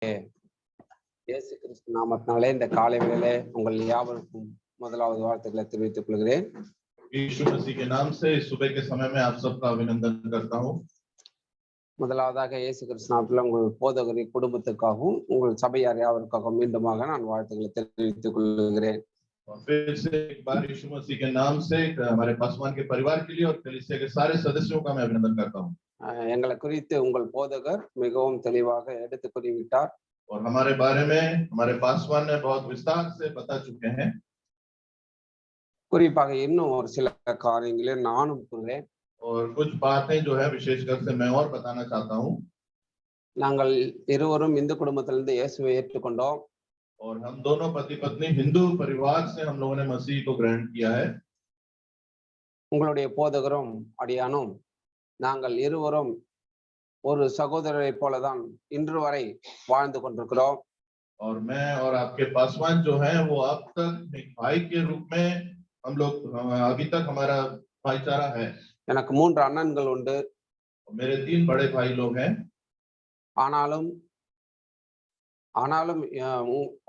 இயேசு கிறிஸ்து நாமத்தினாலே இந்த காலை வேளையிலே உங்கள் யாவருக்கும் முதலாவது வாழ்த்துக்களை தெரிவித்துக் கொள்கிறேன். यीशु मसीह के नाम से सुबह के समय में आप सबका अभिनंदन करता हूं। முதலாவதாக இயேசு கிறிஸ்து நாமத்தில் உங்கள் போதகரி குடும்பத்துக்காகவும் உங்கள் சபையார் யாவருக்காகவும் மீண்டுமாக நான் வாழ்த்துக்களை தெரிவித்துக் கொள்கிறேன். फिर से एक बार यीशु मसीह के नाम से हमारे पासवान के परिवार के लिए और कलीसिया के सारे सदस्यों का मैं अभिनंदन करता हूं। எங்களை குறித்து உங்கள் போதகர் மிகவும் தெளிவாக எடுத்து கூறிவிட்டார். और हमारे बारे में हमारे पासवान ने बहुत विस्तार से बता चुके हैं। குறிப்பாக இன்னும் ஒரு சில காரியங்களை நானும் கூறுகிறேன். और कुछ बातें जो है विशेषकर से मैं और बताना चाहता हूं। நாங்கள் இருவரும் இந்து குடும்பத்திலிருந்து இயேசுவை ஏற்றுக்கொண்டோம். और हम दोनों पति पत्नी हिंदू परिवार से हम लोगों ने मसीह को ग्रहण किया है। உங்களுடைய போதகரும் அடியானும் நாங்கள் இருவரும் ஒரு சகோதரரை போலதான் இன்று வரை வாழ்ந்து கொண்டிருக்கிறோம். और मैं और आपके पासवान जो हैं वो अब तक एक भाई के रूप में हम लोग अभी तक हमारा भाईचारा है। எனக்கு 3 அண்ணன்கள் உண்டு. मेरे 3 बड़े भाई लोग हैं। ஆனாலும்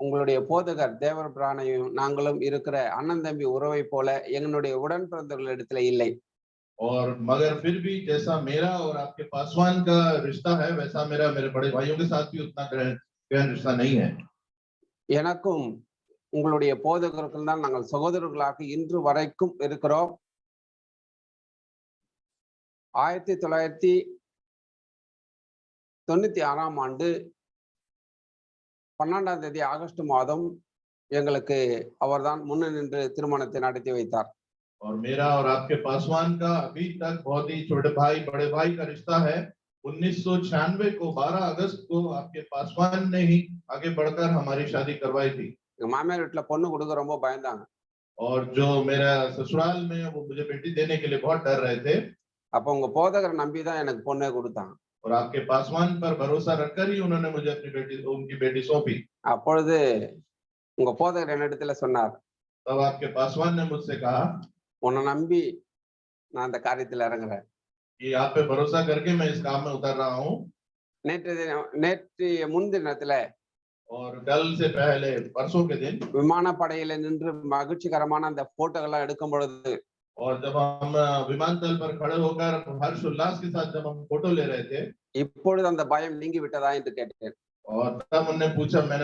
உங்களுடைய போதகர் தேவர் பிரானையும் நாங்களும் இருக்கிற அண்ணன் தம்பி உறவை போல எங்களுடைய உடன் பிறந்தவர்களிடத்துல இல்லை. और मगर फिर भी जैसा मेरा और आपके पासवान का रिश्ता है वैसा मेरा मेरे बड़े भाइयों के साथ भी उतना गहन रिश्ता नहीं है। எனக்கும் உங்களுடைய போதகருக்கும் தான் நாங்கள் சகோதரர்களாக இன்று வரைக்கும் இருக்கிறோம். 1996ஆம் ஆண்டு 12ஆம் தேதி ஆகஸ்ட் மாதம் எங்களுக்கு அவர்தான் முன்ன நின்று திருமணத்தை நடத்தி வைத்தார். और मेरा और आपके पासवान का अभी तक बहुत ही छोटे भाई बड़े भाई का रिश्ता है। 1996 को 12 अगस्त को आपके पासवान ने ही आगे बढ़कर हमारी शादी करवाई थी। எங்க மாமியார் வீட்டுல பொண்ணு கொடுக்க ரொம்ப பயந்தாங்க. और जो मेरा ससुराल में वो मुझे बेटी देने के लिए बहुत डर रहे थे। அப்ப உங்க போதகரை நம்பி தான் எனக்கு பொண்ணே கொடுத்தாங்க. और आपके पासवान पर भरोसा रखकर ही उन्होंने मुझे उनकी बेटी सौंपी। அப்பொழுது உங்க போதகர் என்னிடத்துல சொன்னார், तब आपके पासवान ने मुझसे कहा, உன்னை நம்பி நான் அந்த காரியத்துல இறங்குறேன் कि आप पे भरोसा करके मैं इस काम में उतर रहा हूँ। நேற்று முன்தினத்துல और कल से पहले परसों के दिन விமானப்படையில நின்று மகிழ்ச்சிகரமான அந்த போட்டோலாம் எடுக்கும் பொழுது और जब हम विमानतल पर खड़े होकर हर्ष उल्लास के साथ जब हम फोटो ले रहे थे, இப்பொழுது அந்த பயம் நீங்கி விட்டதா என்று கேட்டேன். और तब मैंने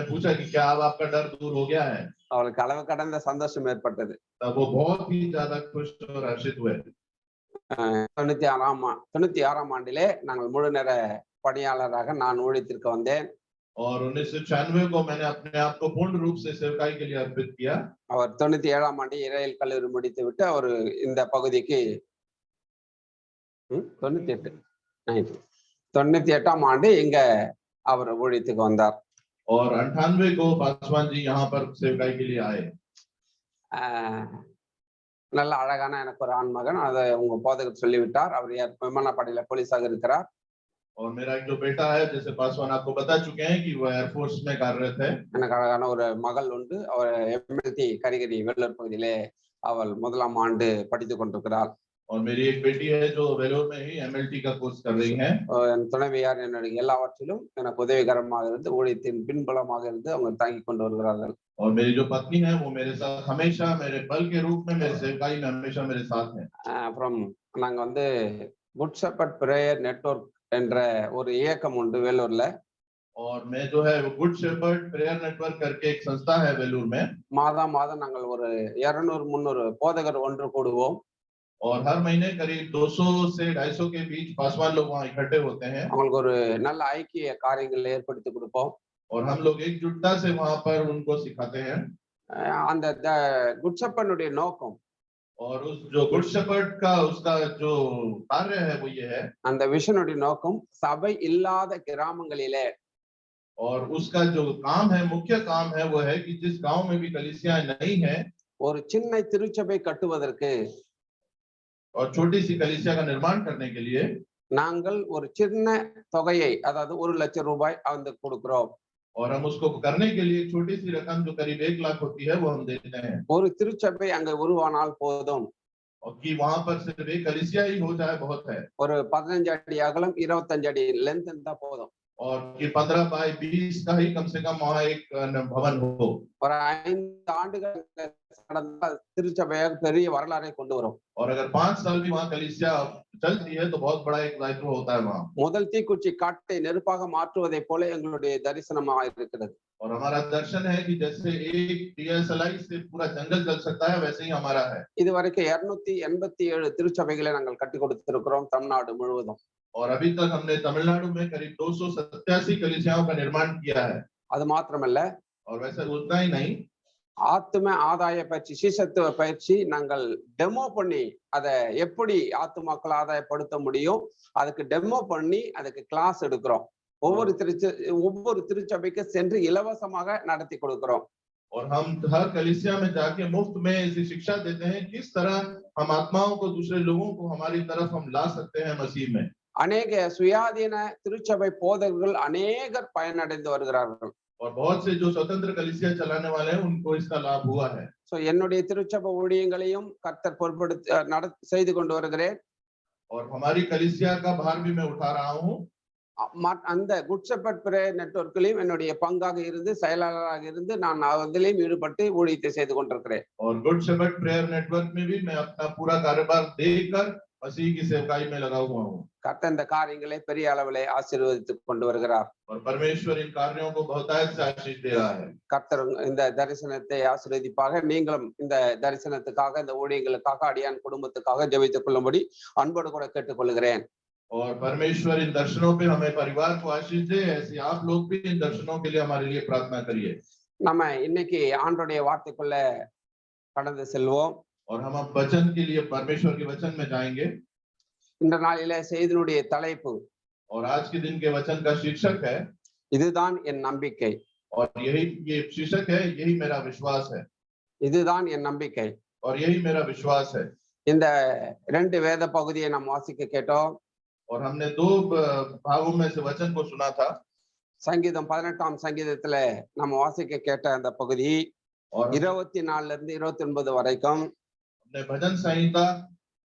पूछा कि क्या अब आपका डर दूर हो गया है? அவளுக்கு அளவு கடந்த சந்தோஷம் ஏற்பட்டது. तब वो बहुत ही ज्यादा खुश और हर्षित हुए। 96ஆம் ஆண்டிலே நாங்கள் முழு நேர பணியாளராக நான் ஊழியத்திற்கு வந்தேன். और 1996 को मैंने अपने आप को पूर्ण रूप से सेवकाई के लिए अर्पित किया। அவர் 97ஆம் ஆண்டு இறையியல் கல்லூரி முடித்து விட்டு அவர் இந்த பகுதிக்கு 98ஆம் ஆண்டு இங்க அவர் ஊழியத்துக்கு வந்தார். और 98 को पासवान जी यहाँ पर सेवकाई के लिए आए। நல்ல அழகான எனக்கு ஒரு ஆண் மகன், அதை உங்க போதகர் சொல்லிவிட்டார். அவர் விமானப்படையில போலீஸாக இருக்கிறார். और मेरा एक जो बेटा है जैसे पासवान आपको बता चुके हैं कि वो एयरफोर्स में कार्यरत है। எனக்கு அழகான ஒரு மகள் உண்டு. அவர் எம்எல்டி கரிகரி வேலூர் பகுதியிலே அவள் 1ஆம் ஆண்டு படித்துக் கொண்டிருக்கிறாள். और मेरी एक बेटी है जो वेलोर में ही एमएलटी का कोर्स कर रही है। என் துணைவியார் என்னுடைய எல்லாவற்றிலும் எனக்கு உதவிகரமாக இருந்து ஊழியத்தின் பின்புலமாக இருந்து அவங்க தாங்கி கொண்டு வருகிறார்கள். और मेरी जो पत्नी है वो मेरे साथ हमेशा मेरे बल के रूप में मेरे सेवकाई में हमेशा मेरे साथ है। அப்புறம் நாங்க வந்து குட் ஷெப்பர்ட் பிரேயர் நெட்வொர்க் என்ற ஒரு இயக்கம் உண்டு வேலூர்ல. और मैं जो है वो गुड शेपर्ड प्रेयर नेटवर्क करके एक संस्था है वेलूर में। மாதம் நாங்கள் ஒரு 200-300 போதகர் ஒன்று கூடுவோம். और हर महीने करीब 200 से 250 के बीच पासवान लोग वहाँ इकट्ठे होते हैं। அவங்களுக்கு ஒரு நல்ல ஐக்கிய காரியங்களை ஏற்படுத்தி கொடுப்போம். और हम लोग एकजुटता से वहाँ पर उनको सिखाते हैं। அந்த குட் ஷெப்பர்டுடைய நோக்கம் और उस जो गुड शेपर्ड का उसका जो कार्य है वो ये है। அந்த விஷனுடைய நோக்கம் சபை இல்லாத கிராமங்களிலே और उसका जो काम है मुख्य काम है वो है कि जिस गांव में भी कलीसिया नहीं है ஒரு சின்ன திருச்சபை கட்டுவதற்கு और छोटी सी कलीसिया का निर्माण करने के लिए நாங்கள் ஒரு சின்ன தொகையை அதாவது 1 லட்சம் ரூபாய் அந்த கொடுக்கிறோம். और हम उसको करने के लिए छोटी सी रकम जो करीब 1 लाख होती है वो हम देते हैं। ஒரு திருச்சபை அங்க உருவானால் போதும். और कि वहां पर सिर्फ एक कलीसिया ही हो जाए बहुत है। ஒரு 15 அடி அகலம் 25 அடி லென்த் இருந்தா போதும்। और कि 15 बाय 20 का ही कम से कम वहाँ एक भवन हो। ஒரு 5 ஆண்டுகள் நடந்தால் திருச்சபையாக பெரிய வரலாறை கொண்டு வரும். और अगर 5 साल भी वहाँ कलीसिया चलती है तो बहुत बड़ा एक दायित्व होता है वहाँ। முதல் தீக்குச்சி காட்டை நெருப்பாக மாற்றுவதைப் போல எங்களுடைய தரிசனமாக இருக்கிறது. और हमारा दर्शन है कि जैसे एक दियासलाई से पूरा जंगल जल सकता है वैसे ही हमारा है। இதுவரைக்கும் 287 திருச்சபைகளை நாங்கள் கட்டி கொடுத்திருக்கிறோம் தமிழ்நாடு முழுவதும். और अभी तक हमने तमिलनाडु में करीब 287 कलीसियाओं का निर्माण किया है। அது மாத்திரமல்ல, और वैसे उतना ही नहीं, ஆத்தும ஆதாய பயிற்சி, சீசத்துவ பயிற்சி நாங்கள் டெமோ பண்ணி அதை எப்படி ஆத்துமாக்கள் ஆதாயப்படுத்த முடியும் அதுக்கு டெமோ பண்ணி அதுக்கு கிளாஸ் எடுக்கிறோம். ஒவ்வொரு திருச்சபைக்கு சென்று இலவசமாக நடத்தி கொடுக்கிறோம். और हम हर कलीसिया में जाके मुफ्त में ऐसी शिक्षा देते हैं किस तरह हम आत्माओं को दूसरे लोगों को हमारी तरफ हम ला सकते हैं मसीह में। அநேக சுயாதீன திருச்சபை போதகர்கள் அநேகர் பயனடைந்து வருகிறார்கள். और बहुत से जो स्वतंत्र कलीसिया चलाने वाले हैं उनको इसका लाभ हुआ है। சோ என்னுடைய திருச்சபை ஊழியங்களையும் கர்த்தர் பொறுப்படுத்தி செய்து கொண்டு வருகிறேன். और हमारी कलीसिया का भार भी मैं उठा रहा हूँ। அந்த குட் ஷெப்பர்ட் பிரேயர் நெட்வொர்க்லயும் என்னுடைய பங்காக இருந்து செயலாளராக இருந்து நான் அதிலேயும் ஈடுபட்டு ஊழியத்தை செய்து கொண்டிருக்கிறேன். और गुड शेपर्ड प्रेयर नेटवर्क में भी मैं अपना पूरा कारोबार देकर मसीह की सेवकाई में लगा हुआ हूँ। கர்த்தர் இந்த காரியங்களை பெரிய அளவிலே ஆசீர்வதித்துக் கொண்டு வருகிறார். और परमेश्वर इन कार्यों को बहुतायत से आशीष दे रहा है। கர்த்தர் இந்த தரிசனத்தை ஆசீர்வதிப்பாக. நீங்களும் இந்த தரிசனத்துக்காக இந்த ஊழியங்களுக்காக அடியான் குடும்பத்துக்காக ஜெபித்துக் கொள்ளும்படி அன்போடு கூட கேட்டுக்கொள்கிறேன். और परमेश्वर इन दर्शनों पे हमें परिवार को आशीष दे, ऐसे आप लोग भी इन दर्शनों के लिए हमारे लिए प्रार्थना करिए। நம்ம இன்னைக்கு ஆண்டவருடைய வார்த்தைக்குள்ள கடந்து செல்வோம். और हम अब वचन के लिए परमेश्वर के वचन में जाएंगे। இந்த நாளிலே செய்தியினுடைய தலைப்பு और आज के दिन के वचन का शीर्षक है இதுதான் என் நம்பிக்கை. और ये शीर्षक है यही मेरा विश्वास है। இதுதான் என் நம்பிக்கை और यही मेरा विश्वास है। இந்த 2 வேத பகுதியை நாம் வாசிக்க கேட்டோம். और हमने 2 भागों में से वचन को सुना था। சங்கீதம் 18ஆம் சங்கீதத்துல நம்ம வாசிக்க கேட்ட அந்த பகுதி 24 இருந்து 29 வரைக்கும், हमने भजन संहिता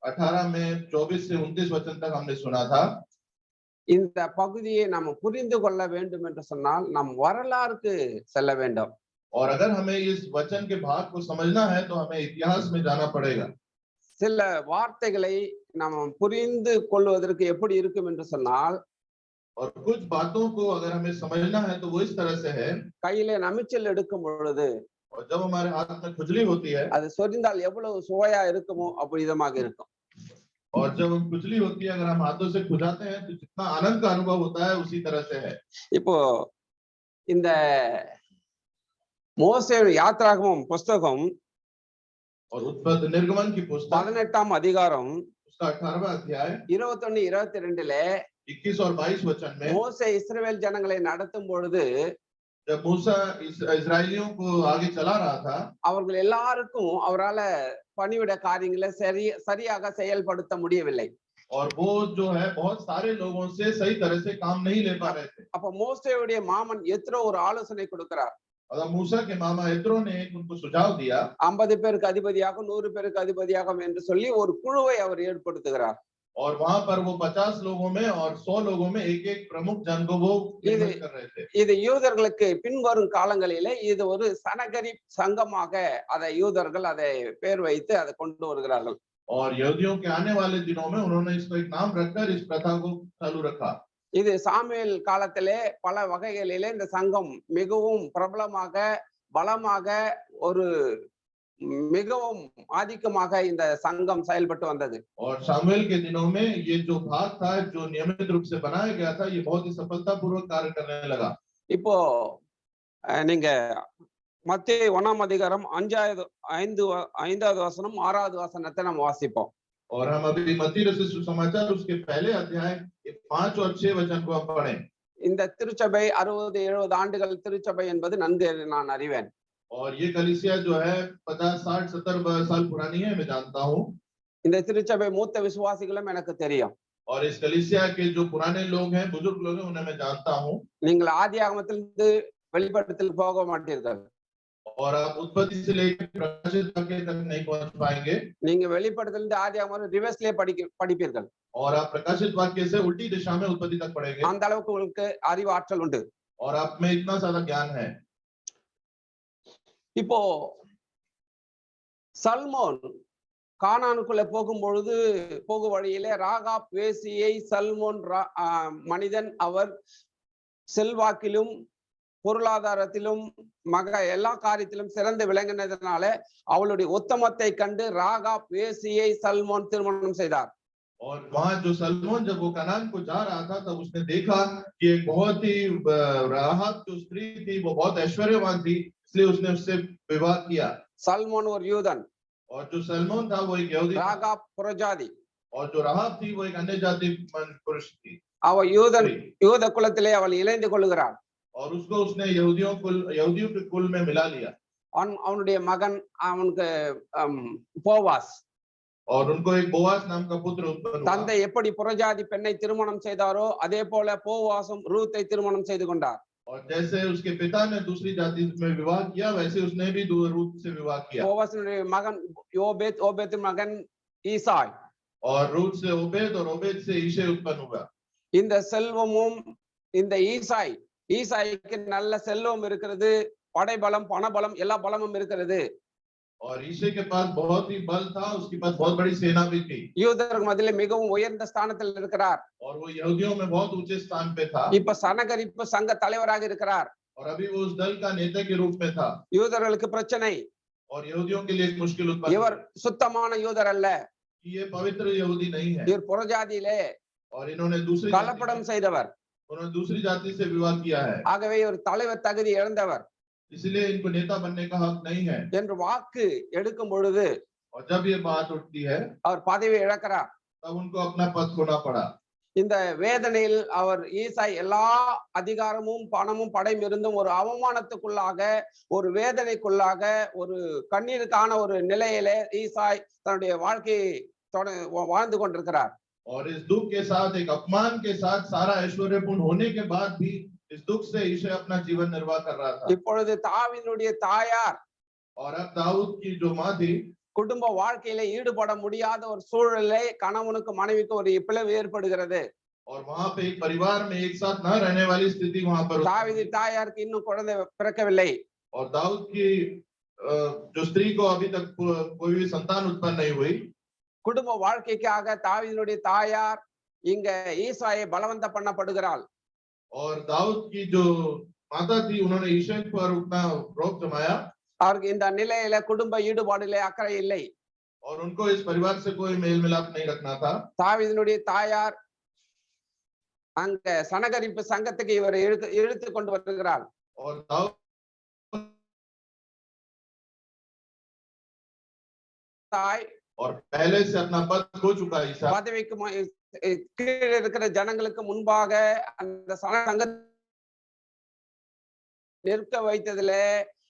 18 में 24 से 29 वचन तक हमने सुना था। இந்த பகுதியை நாம் புரிந்து கொள்ள வேண்டும் என்று சொன்னால் நாம் வரலாறுக்கு செல்ல வேண்டும். और अगर हमें इस वचन के भाग को समझना है तो हमें इतिहास में जाना पड़ेगा। சில வார்த்தைகளை நாம் புரிந்து கொள்வதற்கு எப்படி இருக்கும் என்று சொன்னால், और कुछ बातों को अगर हमें समझना है तो वो इस तरह से है। கையிலே நமிச்சல் எடுக்கும் பொழுது और जब हमारे हाथ में खुजली होती है, அது சொரிந்தால் எவ்வளவு சுவையா இருக்குமோ அப்படிதமாக இருக்கும். और जब हम खुजली होती है अगर हम हाथों से खुजाते हैं तो जितना आनंद का अनुभव होता है उसी तरह से है। இப்போ இந்த மோசே யாத்ராகமம் புஸ்தகம் और उत्पत्ति निर्गमन की पुस्तक 18ஆம் அதிகாரம் उसका 18वां अध्याय 21 22ல 21 और 22 वचन में மோசே இஸ்ரவேல் ஜனங்களை நடத்தும் பொழுது जब मूसा इस्राएलियों को आगे चला रहा था, அவர்கள் எல்லாருக்கும் அவரால பணிவிட காரியங்களை சரியாக செயல்படுத்த முடியவில்லை. और वो जो है बहुत सारे लोगों से सही तरह से काम नहीं ले पा रहे थे। அப்ப மோசேயுடைய மாமன் எத்ரோ ஒரு ஆலோசனை கொடுக்கிறார். और मूसा के मामा यत्रो ने उनको सुझाव दिया 50 பேருக்கு அதிபதியாக 100 பேருக்கு அதிபதியாக என்று சொல்லி ஒரு குழுவை அவர் ஏற்படுத்துகிறார். और वहां पर वो 50 लोगों में और 100 लोगों में एक प्रमुख जन को वो नियुक्त कर रहे थे। இது யூதர்களுக்கு பின்வரும் காலங்களிலே இது ஒரு சனகரி சங்கமாக அதை யூதர்கள் அதை பேர் வைத்து அதை கொண்டு வருகிறார்கள். और यहूदियों के आने वाले दिनों में उन्होंने इसको एक नाम रखकर इस प्रथा को चालू रखा। இது சாமுவேல் காலத்திலே பல வகைகளிலே இந்த சங்கம் மிகவும் பிரபலமாக பலமாக ஒரு மிகவும் ஆதிக்கமாக இந்த சங்கம் செயல்பட்டு வந்தது. और सामुएल के दिनों में ये जो भाग था जो नियमित रूप से बनाया गया था ये बहुत ही सफलतापूर्वक कार्य करने लगा। இப்போ நீங்க மத்தேயு 1ஆம் அதிகாரம் 5வது வசனம் 6வது வசனத்தை நம்ம வாசிப்போம். और हम अभी मत्ती रचित सुसमाचार उसके पहले अध्याय 5 और 6 वचन को हम पढ़ें। இந்த திருச்சபை 60-70 ஆண்டுகள் திருச்சபை என்பது நன்கு நான் அறிவேன். और ये कलीसिया जो है 50, 60, 70 साल पुरानी है, मैं जानता हूँ। இந்த திருச்சபை மூத்த விசுவாசிகளும் எனக்கு தெரியும். और इस कलीसिया के जो पुराने लोग हैं, बुजुर्ग लोग हैं, उन्हें मैं जानता हूँ। நீங்கள் ஆதியாகமத்திலிருந்து வெளிப்படுத்தலுக்கு போக மாட்டீர்கள். और आप उत्पत्ति से लेकर प्रकाशित वाक्य तक नहीं पहुंच पाएंगे நீங்க வெளிப்படுத்தலிருந்து ஆதியாகமம் ரிவர்ஸ்லயே படிப்பீர்கள். और आप प्रकाशित वाक्य से उल्टी दिशा में उत्पत्ति तक पढ़ेंगे அந்த அளவுக்கு உங்களுக்கு அறிவு ஆற்றல் உண்டு. और आप में इतना ज्यादा ज्ञान है। இப்போ சல்மோன் கானானுக்குள்ள போகும்பொழுது போகும் வழியிலே ராகாப் வேசியை சல்மோன் மனிதன் அவர் செல்வாக்கிலும் பொருளாதாரத்திலும் எல்லா காரியத்திலும் சிறந்து விளங்கினதுனால அவளுடைய உத்தமத்தை கண்டு ராகாப் வேசியை சல்மோன் திருமணம் செய்தார். और वहां जो सलमोन जब वो कनान को जा रहा था तब उसने देखा कि एक बहुत ही राहत जो स्त्री थी वो बहुत ऐश्वर्यवान थी, इसलिए उसने उससे विवाह किया। सलमोन और यूदन और जो सलमोन था वो एक यहूदी, रागाब पुरजादी, और जो राहाब थी वो एक अन्य जाति पुरुष थी। அவள் யூத குலத்திலே அவள் இணைந்து கொள்கிறாள் और उसको उसने यहूदियों के कुल में मिला लिया। அவனுடைய மகன் அவனுக்கு போவாஸ், और उनको एक बोआस नाम का पुत्र उत्पन्न हुआ। தந்தை எப்படி புறஜாதி பெண்ணை திருமணம் செய்தாரோ அதே போல போவாசும் ரூத்தை திருமணம் செய்து கொண்டார்। और जैसे उसके पिता ने दूसरी जाति में विवाह किया वैसे उसने भी रूत से विवाह किया। போவாசுடைய மகன் யோபேத், ஓபேத்தின் மகன் ஈசாய், और रूत से ओबेद और ओबेद से ईशे उत्पन्न हुआ। இந்த செல்வமும் இந்த ஈசாய்க்கு நல்ல செல்வம் இருக்கிறது, படைபலம் பணபலம் எல்லா பலமும் இருக்கிறது। और ईशे के पास बहुत ही बल था, उसके पास बहुत बड़ी सेना भी थी। யூதருக்கு மத்தியிலே மிகவும் உயர்ந்த ஸ்தானத்தில் இருக்கிறார்। और वो यहूदियों में बहुत ऊंचे स्थान पे था। இப்ப சனகரிப்பு சங்க தலைவராக இருக்கிறார்। और अभी वो उस दल का नेता के रूप में था। யூதர்களுக்கு பிரச்சனை, और यहूदियों के लिए एक मुश्किल उत्पन्न இவர் சுத்தமான யூதர் அல்ல, ये पवित्र यहूदी नहीं है। இவர் புறஜாதியிலே और इन्होंने दूसरी கலப்படம் செய்தவர், उन्होंने दूसरी जाति से विवाह किया है, ஆகவே ஒரு தலைவர் தகுதி இழந்தவர் इसलिए इनको नेता बनने का हक नहीं है। என்று வாக்கு எடுக்கும் பொழுது और जब ये बात उठती है அவர் பதவி இழக்கிறார்। तब उनको अपना पद खोना पड़ा। இந்த வேதனையில் அவர் ஈசாய் எல்லா அதிகாரமும் பணமும் படையும் இருந்தும் ஒரு அவமானத்துக்குள்ளாக, ஒரு வேதனைக்குள்ளாக, ஒரு கண்ணீருக்கான ஒரு நிலையிலே ஈசாய் தன்னுடைய வாழ்க்கையை வாழ்ந்து கொண்டிருக்கிறார்। और इस दुख के साथ, एक अपमान के साथ, सारा ऐश्वर्यपूर्ण होने के बाद भी इस दुख से ईशे अपना जीवन निर्वाह कर रहा था। இப்பொழுது தாவீதுடைய தாயார், और अब दाऊद की जो माँ थी, குடும்ப வாழ்க்கையில ஈடுபட முடியாத ஒரு சூழலை கணவனுக்கு மனைவிக்கு ஒரு பிளவு ஏற்படுகிறது। और वहां पे एक परिवार में एक साथ न रहने वाली स्थिति वहां पर। தாவீது தாயாருக்கு இன்னும் குழந்தை பிறக்கவில்லை। और दाऊद की जो स्त्री को अभी तक कोई भी संतान उत्पन्न नहीं हुई। குடும்ப வாழ்க்கைக்காக தாவீதுடைய தாயார் இங்க ஈசாயை பலவந்த பண்ணப்படுகிறாள்। और दाऊद की जो माता थी उन्होंने ईशे पर उतना रोक जमाया। அவருக்கு இந்த நிலையில குடும்ப ஈடுபாடிலே அக்கறை இல்லை। और उनको इस परिवार से कोई मेल मिलाप नहीं रखना था। தாவீதுடைய தாயார் அங்க சனகரிப்பு சங்கத்துக்கு இவரை இழுத்து கொண்டு வருகிறாள்। और दाऊद और पहले से अपना पद खो चुका ईसा। பதவிக்கு கீழே இருக்கிற ஜனங்களுக்கு முன்பாக அந்த சங்க நிற்க வைத்ததுல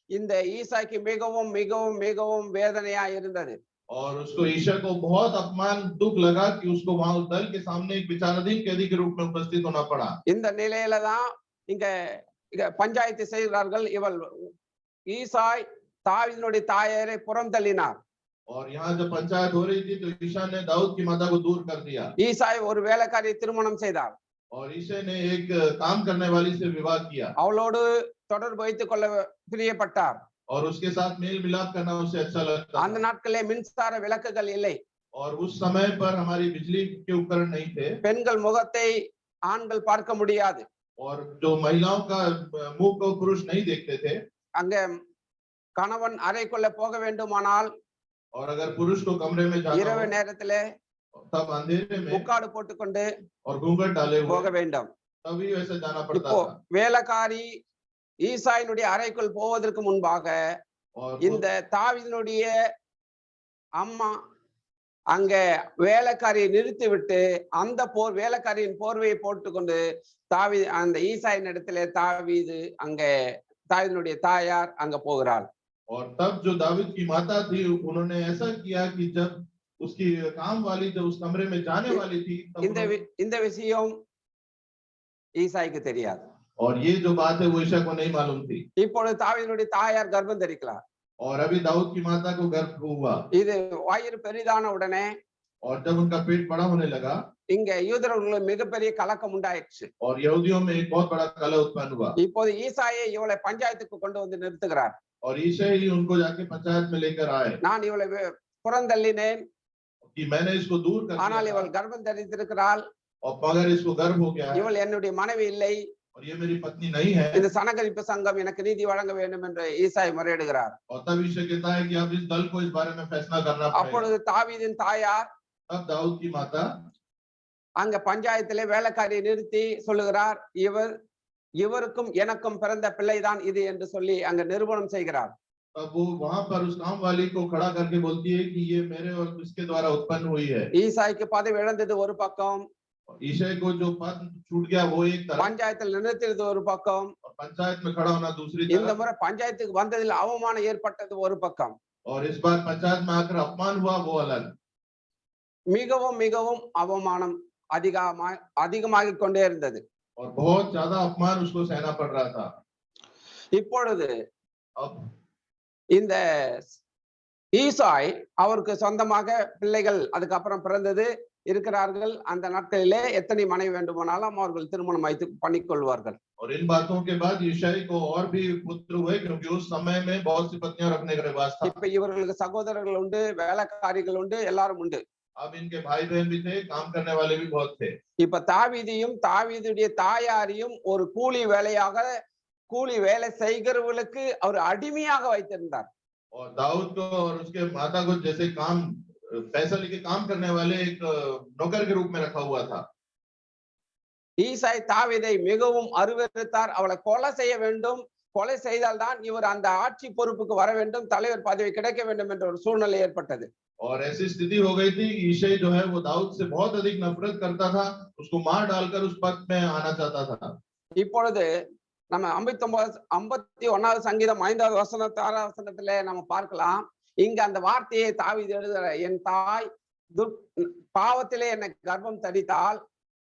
இந்த ஈசாய்க்கு மிகவும் மிகவும் மிகவும் வேதனையா இருந்தது। और उसको ईशा को बहुत अपमान दुख लगा कि उसको वहां उस दल के सामने एक विचाराधीन कैदी के रूप में उपस्थित होना पड़ा। இந்த நிலையில தான் இங்க பஞ்சாயத்து செய்கிறார்கள்। இவள் ஈசாய் தாவீதுடைய தாயாரை புறம் தள்ளினார்। और यहाँ जब पंचायत हो रही थी तो ईशा ने दाऊद की माता को दूर कर दिया। ஈசாய் ஒரு வேலைக்காரியை திருமணம் செய்தார்। और ईशा ने एक काम करने वाली से विवाह किया। அவளோடு தொடர்பு வைத்துக் கொள்ள பிரியப்பட்டார்। और उसके साथ मेल मिलाप करना उसे अच्छा लगता। அந்த நாட்களே மின்சார விளக்குகள் இல்லை। और उस समय पर हमारी बिजली के उपकरण नहीं थे। பெண்கள் முகத்தை ஆண்கள் பார்க்க முடியாது। और जो महिलाओं का मुंह को पुरुष नहीं देखते थे। அங்க கணவன் அறைக்குள்ள போக வேண்டுமானால் और अगर पुरुष को कमरे में जाना இரவு நேரத்திலே तब अंधेरे में முக்காடு போட்டுக்கொண்டு और घूंघट डाले हुए போக வேண்டும்। तभी वैसे जाना पड़ता இப்போ था। வேலைக்காரி ஈசாயினுடைய அறைக்குள் போவதற்கு முன்பாக இந்த தாவீதுடைய அம்மா அங்க வேலைக்காரியை நிறுத்திவிட்டு அந்த வேலைக்காரியின் போர்வையை போட்டுக்கொண்டு தாவீது அந்த ஈசாயின் இடத்திலே தாவீது அங்க தாவீதுடைய தாயார் அங்க போகிறாள்। और तब जो दाऊद की माता थी उन्होंने ऐसा किया कि जब उसकी काम वाली जब उस कमरे में जाने वाली थी இந்த விஷயம் ஈசாய்க்கு தெரியாது। और ये जो बात है वो ईशा को नहीं मालूम थी। இப்பொழுது தாவீதுடைய தாயார் கர்ப்பம் தரிக்கிறார். और अभी दाऊद की माता को गर्भ हुआ இது வயிறு பெரிதான உடனே और जब उनका पेट बड़ा होने लगा இங்க யூதர்களுக்குள்ள மிகப்பெரிய கலக்கம் உண்டாயிடுச்சு. और यहूदियों में एक बहुत बड़ा कलह उत्पन्न हुआ இப்போது ஈசாயை இவளை பஞ்சாயத்துக்கு கொண்டு வந்து நிறுத்துகிறார். और ईशा ही उनको जाके पंचायत में लेकर आए நான் இவளை புறந்தள்ளினேன், कि मैंने इसको दूर कर ஆனால் दिया இவள் கர்ப்பம் தரித்திருக்கிறாள், और मगर इसको गर्भ हो गया है இவள் என்னுடைய மனைவி இல்லை, और ये मेरी पत्नी नहीं है। இந்த சனகரிப்பு சங்கம் எனக்கு நீதி வழங்க வேண்டும் என்று ஈசாய் முறையிடுகிறார். और तब ईशा कहता है कि अब इस दल को इस बारे में फैसला करना पड़ेगा। அப்பொழுது தாவீதின் தாயார் तब दाऊद की माता அங்க பஞ்சாயத்திலே வேலைக்காரியை நிறுத்தி சொல்லுகிறார், இவருக்கும் எனக்கும் பிறந்த பிள்ளைதான் இது என்று சொல்லி அங்க நிரூபணம் செய்கிறார். तब वो वहां पर उस काम वाली को खड़ा करके बोलती है कि ये मेरे और इसके द्वारा उत्पन्न हुई है। ஈசாய்க்கு பதவி இழந்தது ஒரு பக்கம், ईशा को जो पद छूट गया वो एक तरफ பஞ்சாயத்தில் நிறுத்தியது ஒரு பக்கம், और पंचायत में खड़ा होना दूसरी இந்த तरफ முறை பஞ்சாயத்துக்கு வந்ததில் அவமானம் ஏற்பட்டது ஒரு பக்கம். और इस बार पंचायत में आकर अपमान हुआ वो अलग। மிகவும் மிகவும் அவமானம் அதிகமாகிக் கொண்டே இருந்தது. और बहुत ज्यादा अपमान उसको सहना पड़ रहा था। இப்பொழுது अब இந்த ஈசாய் அவருக்கு சொந்தமாக பிள்ளைகள் அதுக்கப்புறம் பிறந்தது இருக்கிறார்கள். அந்த நாட்களிலே எத்தனை மனைவி வேண்டுமானாலும் அவர்கள் திருமணம் வைத்து பண்ணிக்கொள்வார்கள். और इन बातों के बाद ईशाई को और भी पुत्र हुए क्योंकि उस समय में बहुत सी पत्नियां रखने का रिवाज था। இப்ப இவர்களுக்கு சகோதரர்கள் உண்டு, வேலைக்காரிகள் உண்டு, எல்லாரும் உண்டு. अब इनके भाई बहन भी थे, काम करने वाले भी बहुत थे। இப்ப தாவீதையும் தாவீதுடைய தாயாரையும் ஒரு கூலி வேலை செய்கிறவர்களுக்கு அவர் அடிமையாக வைத்திருந்தார். और दाऊद को और उसके माता को जैसे काम पैसा लेके काम करने वाले एक नौकर के रूप में रखा हुआ था। ஈசாய் தாவீதை மிகவும் அருவருத்தார். அவளை கொலை செய்ய வேண்டும், கொலை செய்தால்தான் இவர் அந்த ஆட்சி பொறுப்புக்கு வர வேண்டும், தலைவர் பதவி கிடைக்க வேண்டும் என்ற ஒரு சூழ்நிலை ஏற்பட்டது. और ऐसी स्थिति हो गई थी कि ईशई जो है वो दाऊद से बहुत अधिक नफरत करता था, उसको मार डालकर उस पद में आना चाहता था। இப்பொழுது நம்ம 51வது சங்கீதம் 5வது வசனம் 6வது வசனத்திலே நம்ம பார்க்கலாம். இங்க அந்த வார்த்தையை தாவீது எழுதுற, என் தாய் பாவத்திலே என்னை கர்ப்பம் தரித்தால்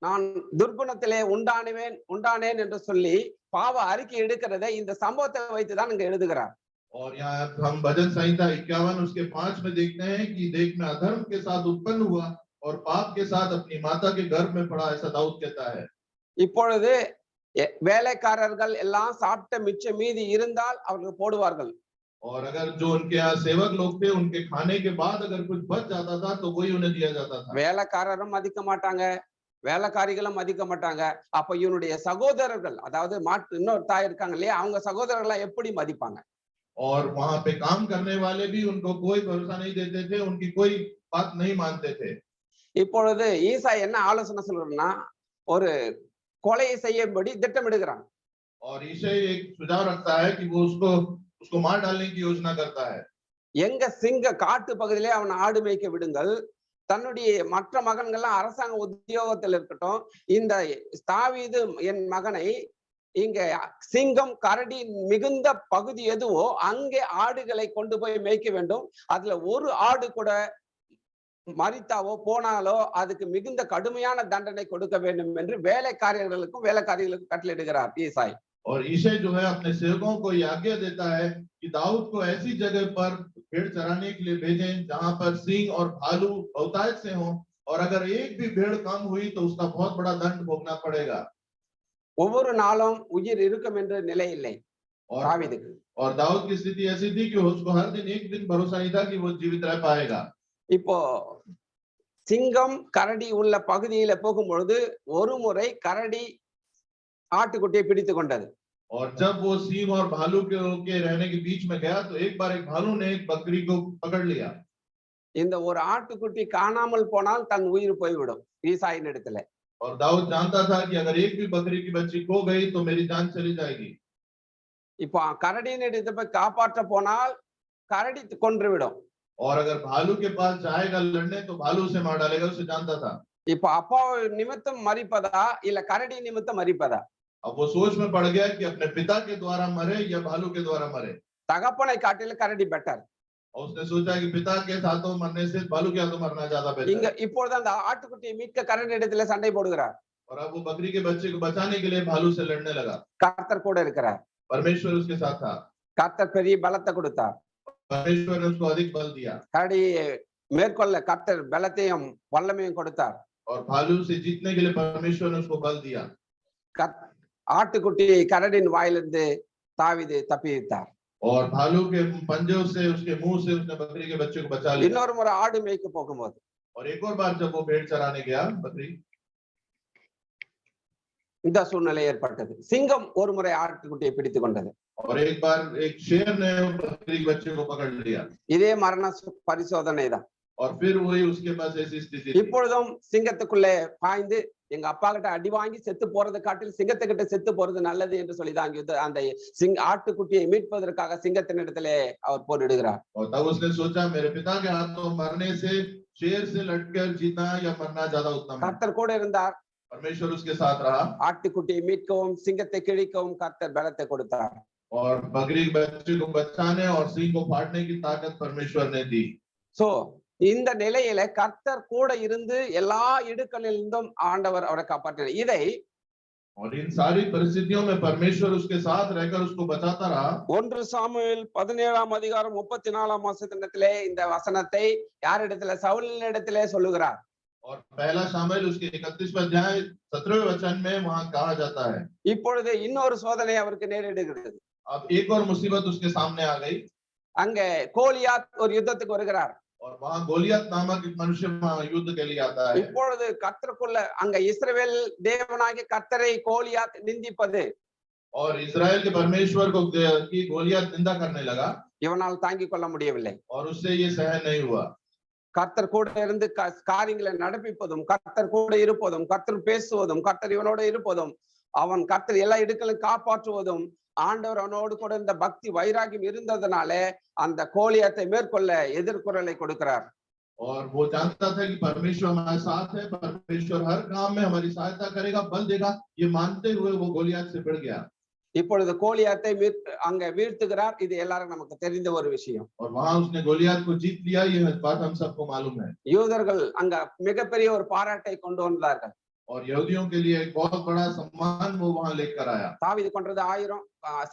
நான் துர்குணத்திலே உண்டானேன் என்று சொல்லி பாவ அறிக்கை எடுக்கிறதை இந்த சம்பவத்தை வைத்துதான் இங்க எழுதுகிறார். और यहाँ हम भजन संहिता 51 उसके 5 में देखते हैं कि देख मैं अधर्म के साथ उत्पन्न हुआ और पाप के साथ अपनी माता के गर्भ में पड़ा, ऐसा दाऊद कहता है। இப்பொழுது வேலைக்காரர்கள் எல்லாம் சாப்பிட்ட மிச்ச மீதி இருந்தால் அவர்கள் போடுவார்கள். और अगर जो उनके यहाँ सेवक लोग थे उनके खाने के बाद अगर कुछ बच जाता था तो वही उन्हें दिया जाता था। வேலைக்காரரும் மதிக்க மாட்டாங்க, வேலைக்காரிகளும் மதிக்க மாட்டாங்க. அப்ப இவனுடைய சகோதரர்கள், அதாவது இன்னொரு தாய் இருக்காங்க இல்லையா, அவங்க சகோதரர்களை எப்படி மதிப்பாங்க? और वहां पे काम करने वाले भी उनको कोई भरोसा नहीं देते थे, उनकी कोई बात नहीं मानते थे। இப்பொழுது ஈசாய் என்ன ஆலோசனை சொல்றான்னா, ஒரு கொலையை செய்யும்படி திட்டமிடுகிறான். और ईशई एक सुझाव रखता है कि वो उसको मार डालने की योजना करता है। எங்க சிங்க காட்டு பகுதியிலே அவன் ஆடு மேய்க்க விடுங்கள், தன்னுடைய மற்ற மகன்கள்லாம் அரசாங்க உத்தியோகத்தில் இருக்கட்டும், இந்த தாவீது என் மகனை இங்க சிங்கம் கரடி மிகுந்த பகுதி எதுவோ அங்கே ஆடுகளை கொண்டு போய் மேய்க்க வேண்டும். அதுல ஒரு ஆடு கூட மரித்தாவோ போனாலோ அதுக்கு மிகுந்த கடுமையான தண்டனை கொடுக்க வேண்டும் என்று வேலைக்காரிகளுக்கும் கட்டளையிடுகிறார் ஈசாய். और ईशई जो है अपने सेवकों को ये आज्ञा देता है कि दाऊद को ऐसी जगह पर भेड़ चराने के लिए भेजें जहां पर सिंह और भालू बहुतायत से हों, और अगर एक भी भेड़ कम हुई तो उसका बहुत बड़ा दंड भोगना पड़ेगा। ஒவ்வொரு நாளும் உயிர் இருக்கும் என்ற நிலை இல்லை தாவீதுக்கு. और दाऊद की स्थिति ऐसी थी कि उसको हर दिन एक दिन भरोसा नहीं था कि वो जीवित रह पाएगा। இப்போ சிங்கம் கரடி உள்ள பகுதியில போகும்பொழுது ஒரு முறை கரடி ஆட்டுக்குட்டியை பிடித்து கொண்டது. और जब वो सिंह और भालू के रहने के बीच में गया तो एक बार एक भालू ने एक बकरी को पकड़ लिया। இந்த ஒரு ஆட்டுக்குட்டி காணாமல் போனால் தன் உயிர் போய்விடும் ஈசாயின் இடத்துல. और दाऊद जानता था कि अगर एक भी बकरी की बच्ची खो गई तो मेरी जान चली जाएगी। இப்போ கரடியின் இடத்தை போய் காப்பாற்ற போனால் கரடி கொன்றுவிடும். और अगर भालू के पास जाएगा लड़ने तो भालू उसे मार डालेगा, उसे जानता था। இப்போ அப்பா நிமித்தம் மரிப்பதா இல்ல கரடி நிமித்தம் மரிப்பதா? अब वो सोच में पड़ गया कि अपने पिता के द्वारा मरे या भालू के द्वारा मरे। தகப்பனை காட்டில கரடி பெட்டர். और उसने सोचा कि पिता के हाथों मरने से भालू के हाथों मरना ज्यादा बेहतर இங்க है। இப்பொழுது அந்த ஆட்டுக்குட்டியை மீட்க கரடி இடத்துல சண்டை போடுகிறார். और अब वो बकरी के बच्चे को बचाने के लिए भालू से लड़ने लगा। கர்த்தர் கூட இருக்கிறார். परमेश्वर उसके साथ था। கர்த்தர் பெரிய பலத்தை கொடுத்தார். परमेश्वर ने उसको अधिक बल दिया கரடி மேற்கொள்ள கர்த்தர் பலத்தையும் வல்லமையும் கொடுத்தார். और भालू से जीतने के लिए परमेश्वर ने उसको बल दिया। ஆட்டுக்குட்டி கரடின் வாயிலிருந்து தாவீது தப்பித்தார். और भालू के पंजों से उसके मुंह से उसने बकरी के बच्चे को बचा लिया। இன்னொரு முறை ஆடு மேய்க்க போகும்போது और एक और बार जब वो भेड़ चराने गया बकरी, இந்த சூழ்நிலை ஏற்பட்டது. சிங்கம் ஒரு முறை ஆட்டுக்குட்டியை பிடித்துக் கொண்டது. और एक बार एक शेर ने बकरी के बच्चे को पकड़ लिया। இதே மரண பரிசோதனை தான். और फिर वही उसके पास ऐसी स्थिति थी। இப்பொழுதும் சிங்கத்துக்குள்ளே பாய்ந்து எங்க அப்பா கிட்ட அடி வாங்கி செத்து போறது காட்டில் சிங்கத்துக்கிட்ட செத்து போறது நல்லது என்று சொல்லிதான் அந்த ஆட்டுக்குட்டியை மீட்பதற்காக சிங்கத்தின் இடத்திலே அவர் போரிடுகிறார். और तब उसने सोचा मेरे पिता के हाथों मरने से शेर से लड़कर जीतना या मरना ज्यादा उत्तम है। கர்த்தர் கூட இருந்தார். परमेश्वर उसके साथ रहा। ஆட்டுக்குட்டியை மீட்கவும் சிங்கத்தை கிழிக்கவும் கர்த்தர் பலத்தை கொடுத்தார். और बकरी के बच्चे को बचाने और सिंह को फाड़ने की ताकत परमेश्वर ने दी। சோ இந்த நிலையில கர்த்தர் கூட இருந்து எல்லா இடுக்கணிலிருந்தும் ஆண்டவர் அவரை காப்பாற்றினார். இதை और इन सारी परिस्थितियों में परमेश्वर उसके साथ रहकर उसको बचाता रहा। 1 சாமுவேல் 17ஆம் அதிகாரம் 34ஆம் வசனத்திலே இந்த வசனத்தை யாரிடத்திலே சவுலின் இடத்திலே சொல்லுகிறார். और पहला शामिल उसके 31वें अध्याय 17वें वचन में वहां कहा जाता है। இப்பொழுது இன்னொரு சோதனை அவருக்கு நேரிடுகிறது. अब एक और मुसीबत उसके सामने आ गई। அங்கே கோலியாத் ஒரு யுத்தத்துக்கு வருகிறார். और वहां गोलियत नामक एक मनुष्य युद्ध के लिए आता है। இப்பொழுது கர்த்தருக்குள்ள அங்க இஸ்ரவேல் தேவனாகிய கர்த்தரை கோலியாத் நிந்திப்பது और इजराइल के परमेश्वर को की गोलियत निंदा करने लगा இவனால் தாங்கிக் கொள்ள முடியவில்லை. और उससे ये सहन नहीं हुआ। கர்த்தர் கூட இருந்து காரியங்களை நடப்பிப்பதும் கர்த்தர் கூட இருப்பதும் கர்த்தர் பேசுவதும் கர்த்தர் இவனோட இருப்பதும் அவன் கர்த்தர் எல்லா இடுக்களையும் காப்பாற்றுவதும் ஆண்டவர் அவனோடு கூட இந்த பக்தி வைராகியம் இருந்ததுனால அந்த கோலியத்தை மேற்கொள்ள எதிர்குரலை கொடுக்கிறார். और वो जानता था कि परमेश्वर हमारे साथ है, परमेश्वर हर काम में हमारी सहायता करेगा, बल देगा, ये मानते हुए वो गोलियत से भिड़ गया। இப்பொழுது கோலியாத்தை அங்க வீழ்த்துகிறார். இது எல்லாரும் நமக்கு தெரிந்த ஒரு விஷயம். और वहां उसने गोलियत को जीत लिया, ये बात हम सबको मालूम है। யூதர்கள் அங்க மிகப்பெரிய ஒரு பாராட்டை கொண்டு வந்தார்கள். और यहूदियों के लिए एक बहुत बड़ा सम्मान वो वहां लेकर आया। தாவீது கொன்றது 1000,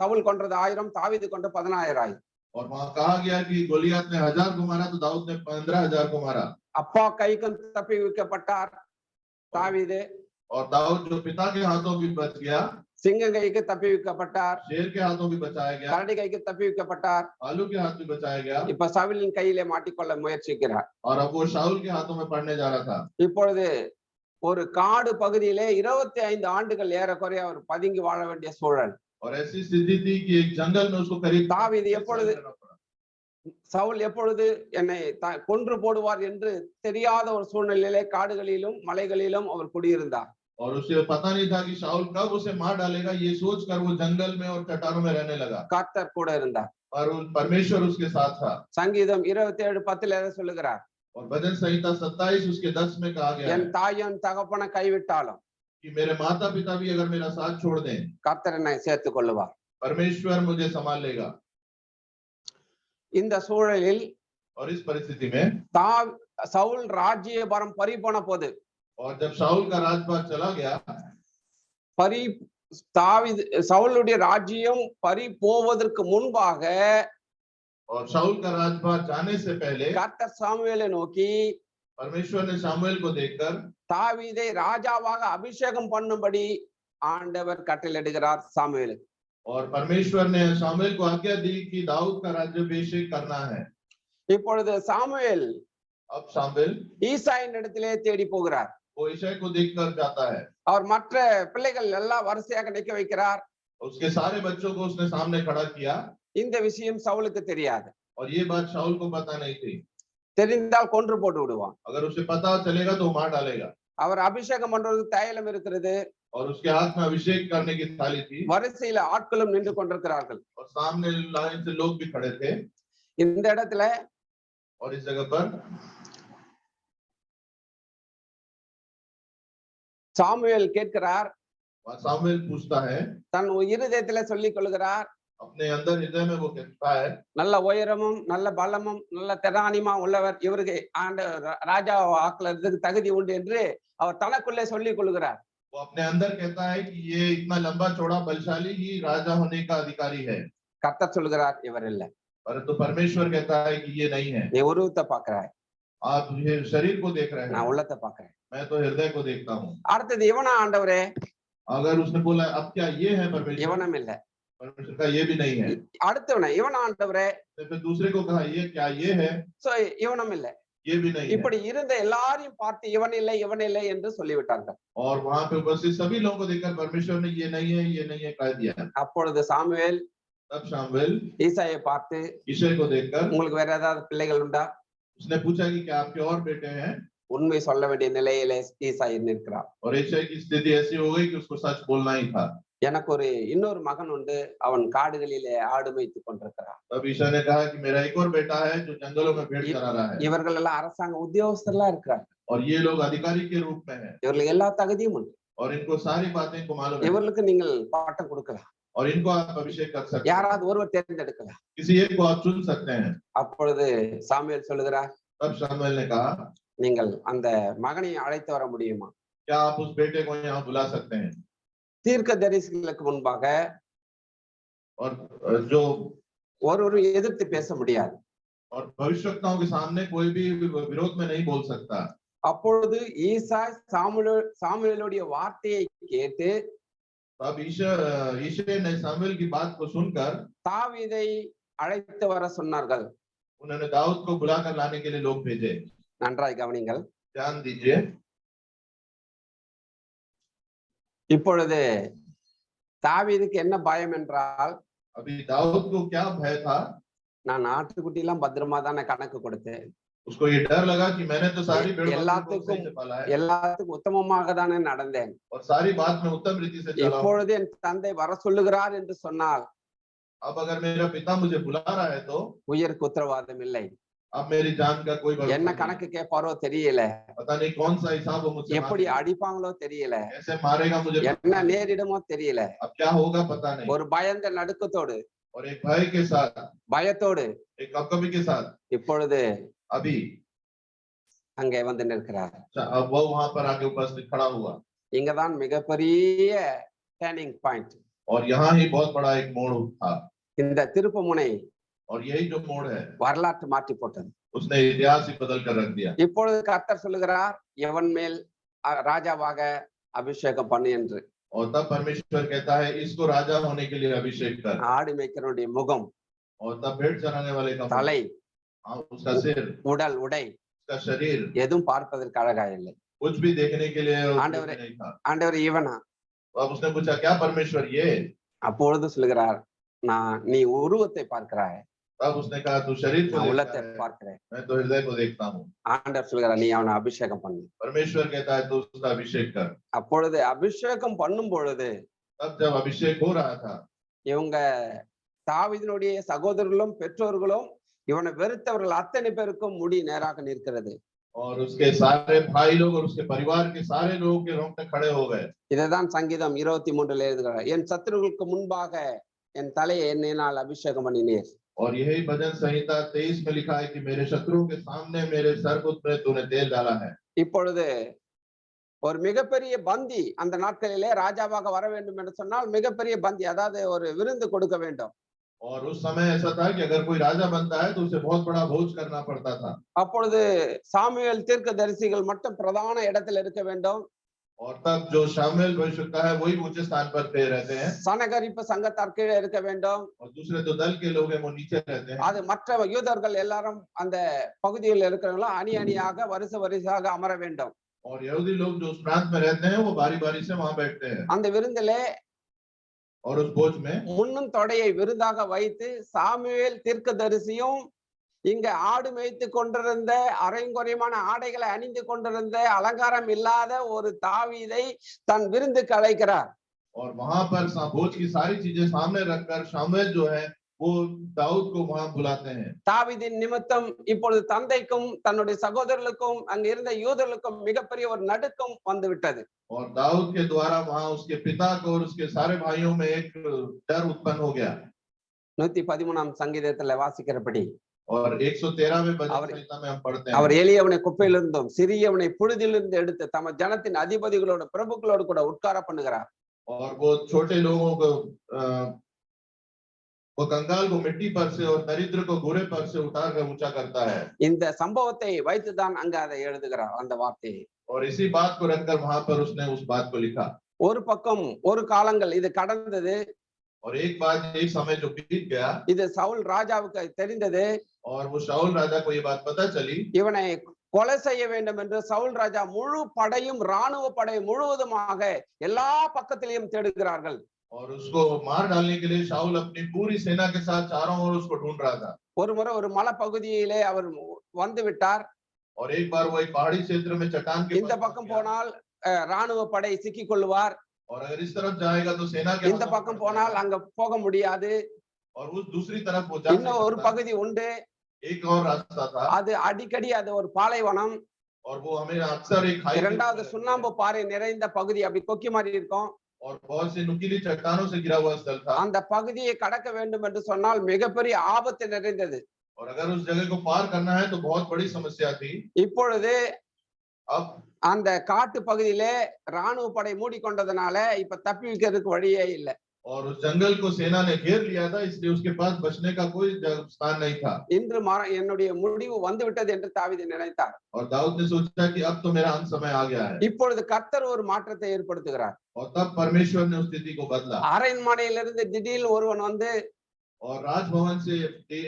சவுல் கொன்றது 1000, தாவீது கொன்ற 15000. और वहां कहा गया कि गोलियत ने 1000 को मारा तो दाऊद ने 15000 को मारा। அப்பா கைக்கு தப்பி வைக்கப்பட்டார் தாவீது. और दाऊद जो पिता के हाथों भी बच गया, சிங்க கைக்கு தப்பி வைக்கப்பட்டார், शेर के हाथों भी बचाया गया, கரடி கைக்கு தப்பி வைக்கப்பட்டார். भालू के हाथ भी बचाया गया। இப்ப சவுலின் கையிலே மாட்டிக்கொள்ள முயற்சிக்கிறார். और अब वो शाऊल के हाथों में पड़ने जा रहा था। இப்பொழுது ஒரு காடு பகுதியிலே 25 ஆண்டுகள் ஏறக்குறைய அவர் பதுங்கி வாழ வேண்டிய சூழல். और ऐसी स्थिति थी कि एक जंगल में उसको करीब தாவீது எப்பொழுது சவுல் எப்பொழுது என்னை கொன்று போடுவார் என்று தெரியாத ஒரு சூழ்நிலையிலே காடுகளிலும் மலைகளிலும் அவர் குடியிருந்தார். और उसे पता नहीं था कि शाऊल कब उसे मार डालेगा, ये सोचकर वो जंगल में और चट्टानों में रहने लगा। கர்த்தர் கூட இருந்தார். और परमेश्वर उसके साथ था। சங்கீதம் 27:10 சொல்லுகிறார், और भजन संहिता 27 उसके 10 में कहा गया என் தாயும் தகப்பனை கைவிட்டாலும் कि मेरे माता पिता भी अगर मेरा साथ छोड़ दें, கர்த்தர் என்னை சேர்த்துக் கொள்ளுவார். परमेश्वर मुझे संभाल लेगा। இந்த சூழலில் और इस परिस्थिति में சவுல் ராஜ்யபாரம் பறி போன போது, और जब शाऊल का राजपाट चला गया, சவுலுடைய ராஜ்யம் பறி போவதற்கு முன்பாக और शाऊल का राजपाट जाने से पहले கர்த்தர் சாமுவேலை நோக்கி परमेश्वर ने शामुएल को देखकर தாவீதை ராஜாவாக அபிஷேகம் பண்ணும்படி ஆண்டவர் கட்டளையிடுகிறார் சாமுவேலுக்கு. और परमेश्वर ने शामुएल को आज्ञा दी कि दाऊद का राज्याभिषेक करना है। இப்பொழுது சாமுவேல் अब शामुएल ஈசாயின் இடத்திலே தேடி போகிறார். वो ईसाई को देखकर जाता है। அவர் மற்ற பிள்ளைகள் எல்லாம் வரிசையாக நிற்க வைக்கிறார். उसके सारे बच्चों को उसने सामने खड़ा किया। இந்த விஷயம் சவுலுக்கு தெரியாது. और ये बात शाऊल को पता नहीं थी। தெரிந்தால் கொன்று போட்டு விடுவான். अगर उसे पता चलेगा तो मार डालेगा। அவர் அபிஷேகம் பண்றது தைலம் இருக்கிறது. और उसके हाथ में अभिषेक करने की थाली थी। வரிசையில ஆட்களும் நின்று கொண்டிருக்கிறார்கள். और सामने लाइन से लोग भी खड़े थे। இந்த இடத்துல और इस जगह पर சாமுவேல் கேட்கிறார். सामुएल पूछता है, தன் இருதயத்திலே சொல்லிக் கொள்கிறார், अपने अंदर हृदय में वो कहता है, நல்ல உயரமும் நல்ல பலமும் நல்ல திராணிமா உள்ளவர் இவருக்கு ராஜா ஆக்குறதுக்கு தகுதி உண்டு என்று அவர் தனக்குள்ளே சொல்லிக் கொள்கிறார். वो अपने अंदर कहता है कि ये इतना लंबा चौड़ा बलशाली ही राजा होने का अधिकारी है, கர்த்தர் சொல்லுகிறார் இவர் இல்ல, परंतु परमेश्वर कहता है कि ये नहीं है। நீ உருவத்தை பாக்குறாய், आप ये शरीर को देख रहे நான் हैं, உள்ளத்தை பாக்குறேன். मैं तो हृदय को देखता हूँ। அடுத்தது இவனா ஆண்டவரே? अगर उसने बोला अब क्या ये है परमेश्वर, இவனும் இல்ல. परमेश्वर का ये भी नहीं है। அடுத்தவன இவனா ஆண்டவரே? तो फिर दूसरे को कहा ये क्या ये है, சோ இவனும் இல்ல. ये भी नहीं है। இப்படி இருந்த எல்லாரையும் பார்த்து இவன் இல்லை இவன் இல்லை என்று சொல்லிவிட்டார்கள். और वहां पे उपस्थित सभी लोगों को देखकर परमेश्वर ने ये नहीं है कह दिया। அப்பொழுது சாமுவேல் तब शामुएल ஈசாயை பார்த்து, ईशय को देखकर உங்களுக்கு வேற ஏதாவது பிள்ளைகள் உண்டா? उसने पूछा कि क्या आपके और बेटे हैं, உண்மை சொல்ல வேண்டிய நிலையிலே ஈசாய் நிற்கிறார். और ईशय की स्थिति ऐसी हो गई कि उसको सच बोलना ही था। எனக்கு ஒரு இன்னொரு மகன் உண்டு, அவன் காடுகளிலே ஆடு மேய்த்து கொண்டிருக்கிறான். तब ईशय ने कहा कि मेरा एक और बेटा है जो जंगलों में भेड़ चरा रहा है, இவர்கள் எல்லாம் அரசாங்க உத்தியோகஸ்தர்களா இருக்கிறார். और ये लोग अधिकारी के रूप में हैं, இவர்களுக்கு எல்லா தகுதியும் உண்டு. और इनको सारी बातें को मालूम है, இவர்களுக்கு நீங்கள் பட்டம் கொடுக்கலாம், और इनको आप अभिषेक कर सकते हैं, யாராவது ஒருவர் தேர்ந்தெடுக்கலாம். किसी एक को आप चुन सकते हैं। அப்பொழுது சாமுவேல் சொல்லுகிறார், तब शामुएल ने कहा நீங்கள் அந்த மகனை அழைத்து வர முடியுமா? क्या आप उस बेटे को यहाँ बुला सकते हैं? தீர்க்க தரிசிகளுக்கு முன்பாக और जो ஒருவரும் எதிர்த்து பேச முடியாது. और भविष्यवक्ताओं के सामने कोई भी विरोध में नहीं बोल सकता। அப்பொழுது ஈசாய் சாமுவேலுடைய வார்த்தையை கேட்டு तब ईशय ने शामुएल की बात को सुनकर தாவீதை அழைத்து வர சொன்னார்கள். उन्होंने दाऊद को बुलाकर लाने के लिए लोग भेजे। நன்றாய் கவனிங்கள். ध्यान दीजिए। இப்பொழுது தாவீதுக்கு என்ன பயம் என்றால், अभी दाऊद को क्या भय था, நான் ஆட்டுக்குட்டி எல்லாம் பத்திரமா தானே கணக்கு கொடுத்தேன், उसको ये डर लगा कि मैंने तो सारी भेड़ बकरियों को எல்லாத்துக்கும் सही से पाला है எல்லாத்துக்கும் உத்தமமாக தானே நடந்தேன். और सारी बात में उत्तम रीति से चला हूं। இப்பொழுது என் தந்தை வர சொல்லுகிறார் என்று சொன்னால் अब अगर मेरा पिता मुझे बुला रहा है तो உயிருக்கு உத்தரவாதம் இல்லை. अब मेरी जान का कोई भरोसा என்ன नहीं। கணக்கு கேட்பாரோ தெரியல, पता नहीं कौन सा हिसाब वो मुझसे எப்படி मांगेगा, அடிப்பாங்களோ தெரியல, कैसे मारेगा मुझे पता என்ன नहीं। நேரிடுமோ தெரியல. अब क्या होगा पता नहीं। ஒரு பயந்த நடுக்கத்தோடு और एक भय के साथ, பயத்தோடு एक कपकपी के साथ இப்பொழுது अभी அங்கே வந்து நிற்கிறார். अब वो वहां पर आके उपस्थित खड़ा हुआ। இங்கதான் மிகப்பெரிய டர்னிங் பாயிண்ட். और यहाँ ही बहुत बड़ा एक मोड़ था, இந்த திருப்புமுனை और यही जो मोड़ है வரலாற்று மாற்றி போட்டது. उसने इतिहास ही बदल कर रख दिया। இப்பொழுது கர்த்தர் சொல்லுகிறார், எவன் மேல் ராஜாவாக அபிஷேகம் பண்ணு என்று. और तब परमेश्वर कहता है इसको राजा होने के लिए अभिषेक कर। ஆடு மேய்க்கிறவனுடைய முகம், और तब भेड़ चराने वाले का मुख, தலை, उसका सिर, உடல், உடை उसका शरीर எதுவும் பார்ப்பதற்கு அழகா இல்லை. कुछ भी देखने के लिए आंडवरे। नहीं था। ஆண்டவர் இவனா? तो अब उसने पूछा क्या परमेश्वर ये? அப்பொழுது சொல்லுகிறார், நீ உருவத்தை பார்க்கிறாய், तब उसने कहा तू शरीर को நான் देखता உள்ளத்தை है, பார்க்கிறேன். मैं तो हृदय को देखता हूँ। ஆண்டவர் சொல்லுகிறார், நீ அவனை அபிஷேகம் பண்ணு. परमेश्वर कहता है तू उसका अभिषेक कर। அப்பொழுது அபிஷேகம் பண்ணும் பொழுது तब जब अभिषेक हो रहा था, இவங்க தாவீதினுடைய சகோதரர்களும் பெற்றோர்களும் இவனை வெறுத்தவர்கள் அத்தனை பேருக்கும் முடி நேராக நிற்கிறது. और उसके सारे भाई लोग और उसके परिवार के सारे लोगों के रोंगटे खड़े हो गए। இதைதான் சங்கீதம் 23 எழுதுகிறார், என் சத்துருக்களுக்கு முன்பாக என் தலையை எண்ணெயினால் அபிஷேகம் பண்ணினீர். और यही भजन संहिता 23 में लिखा है कि मेरे शत्रुओं के सामने मेरे सर पर तूने तेल डाला है। இப்பொழுது ஒரு மிகப்பெரிய பந்தி அந்த நாட்களிலே ராஜாவாக வர வேண்டும் என்று சொன்னால் மிகப்பெரிய பந்தி, அதாவது ஒரு விருந்து கொடுக்க வேண்டும். और उस समय ऐसा था कि अगर कोई राजा बनता है तो उसे बहुत बड़ा भोज करना पड़ता था। அப்பொழுது சாமுவேல் தீர்க்கதரிசிகள் மட்டும் பிரதான இடத்தில் இருக்க வேண்டும். और तब जो शामुएल भविष्यवक्ता है वही ऊंचे स्थान पर पे रहते हैं, சனகரிப்பு சங்கத்தார் கீழே இருக்க வேண்டும். और दूसरे जो दल के लोग हैं वो नीचे रहते हैं। அது மற்ற யூதர்கள் எல்லாரும் அந்த பகுதியில் இருக்கிறவங்களும் அணி அணியாக வரிசையாக அமர வேண்டும். और यहूदी लोग जो उस प्रांत में रहते हैं वो बारी बारी से वहां बैठते हैं। அந்த விருந்திலே और उस भोज में முன்னும் தொடையை விருந்தாக வைத்து சாமுவேல் தீர்க்கதரிசியும் இங்க ஆடு மேய்த்து கொண்டிருந்த அரைங்குறையமான ஆடைகளை அணிந்து கொண்டிருந்த அலங்காரம் இல்லாத ஒரு தாவீதை தன் விருந்துக்கு அழைக்கிறார். और वहां पर भोज की सारी चीजें सामने रखकर शामुएल जो है वो दाऊद को वहां बुलाते हैं। தாவீதின் நிமித்தம் இப்பொழுது தந்தைக்கும் தன்னுடைய சகோதரர்களுக்கும் அங்க இருந்த யூதர்களுக்கும் மிகப்பெரிய ஒரு நடுக்கம் வந்து விட்டது. और दाऊद के द्वारा वहां उसके पिता को और उसके सारे भाइयों में एक डर उत्पन्न हो गया। 113 சங்கீதத்துல வாசிக்கிறபடி और 113वें भजन அவர் संहिता में हम पढ़ते அவர் हैं எளியவனை குப்பையிலிருந்தும் சிறியவனை புழுதியிலிருந்து எடுத்து தம ஜனத்தின் அதிபதிகளோட பிரபுக்களோடு கூட உட்கார பண்ணுகிறார். और वो छोटे लोगों को वो कंगाल को मिट्टी पर से और दरिद्र को घोड़े पर से उतार कर ऊंचा करता है இந்த சம்பவத்தை வைத்துதான் அங்க அதை எழுதுகிறார் அந்த வார்த்தையை. और इसी बात को रखकर वहां पर उसने उस बात को लिखा ஒரு பக்கம் ஒரு காலங்கள் இது கடந்தது, और एक समय जो बीत गया இது சவுல் ராஜாவுக்கு தெரிந்தது. और वो शाऊल राजा को ये बात पता चली இவனை கொலை செய்ய வேண்டும் என்று சவுல் ராஜா முழு படையும் ராணுவ படை முழுவதுமாக எல்லா பக்கத்திலையும் தேடுகிறார்கள். और उसको मार डालने के लिए शाऊल अपनी पूरी सेना के साथ चारों ओर उसको ढूंढ रहा था ஒரு முறை ஒரு மலை பகுதியிலே அவர் வந்து விட்டார். और एक बार वो एक पहाड़ी क्षेत्र में चट्टान के இந்த पास பக்கம் पहुंच गया। போனால் ராணுவ படை சிக்கிக் கொள்ளுவார், और अगर इस तरफ जाएगा तो सेना के இந்த हाथों में பக்கம் पड़ போனால் जाएगा। அங்க போக முடியாது. और उस दूसरी तरफ वो जा नहीं இன்னும் ஒரு सकता। பகுதி உண்டு, एक और रास्ता था அது அடிக்கடி அது ஒரு பாலைவனம். और वो हमें अक्सर एक खाई के இரண்டாவது ऊपर रहते சுண்ணாம்பு हैं। பாறை நிறைந்த பகுதி, அப்படி கொக்கி மாதிரி இருக்கும். और बहुत से नुकीली चट्टानों से घिरा हुआ स्थल था அந்த பகுதியை கடக்க வேண்டும் என்று சொன்னால் மிகப்பெரிய ஆபத்து நிறைந்தது. और अगर उस जगह को पार करना है तो बहुत बड़ी समस्या थी। இப்பொழுது अब அந்த காட்டு பகுதியிலே ராணுவ படை மூடிக்கொண்டதுனால இப்ப தப்பிக்கிறதுக்கு வழியே இல்லை. और उस जंगल को सेना ने घेर लिया था, इसलिए उसके पास बचने का कोई स्थान नहीं था। இன்று என்னுடைய முடிவு வந்து விட்டது என்று தாவீது நினைத்தார். और दाऊद ने सोचा कि अब तो मेरा अंत समय आ गया है। இப்பொழுது கர்த்தர் ஒரு மாற்றத்தை ஏற்படுத்துகிறார். और तब परमेश्वर ने उस स्थिति को बदला அரண்மனையிலிருந்து திடீர்னு ஒருவன் வந்து और राजभवन से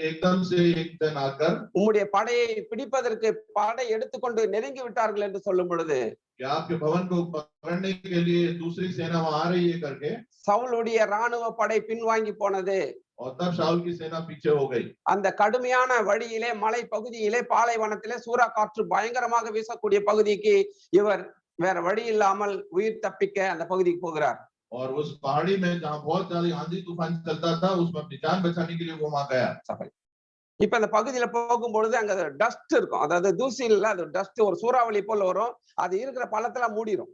एकदम से एक दिन आकर உம்முடைய படையை பிடிப்பதற்கு படை எடுத்துக்கொண்டு நெருங்கி விட்டார்கள் என்று சொல்லும் பொழுது कि आपके भवन को पकड़ने के लिए दूसरी सेना वहां आ रही है करके, சவுலுடைய ராணுவ படை பின்வாங்கி போனது. और तब शाऊल की सेना पीछे हो गई। அந்த கடுமையான வழியிலே மலை பகுதியிலே பாலைவனத்திலே சூறா காற்று பயங்கரமாக வீசக்கூடிய பகுதிக்கு இவர் வேற வழி இல்லாமல் உயிர் தப்பிக்க அந்த பகுதிக்கு போகிறார். और उस पहाड़ी में जहां बहुत ज्यादा आंधी तूफान चलता था, उसमें अपनी जान बचाने के लिए वो वहां गया। இப்ப அந்த பகுதியில போகும்பொழுது அங்க டஸ்ட் இருக்கும், அதாவது தூசி இல்ல, அது டஸ்ட் ஒரு சூறாவளி போல வரும், அது இருக்கிற பள்ளத்துல மூடிடும்.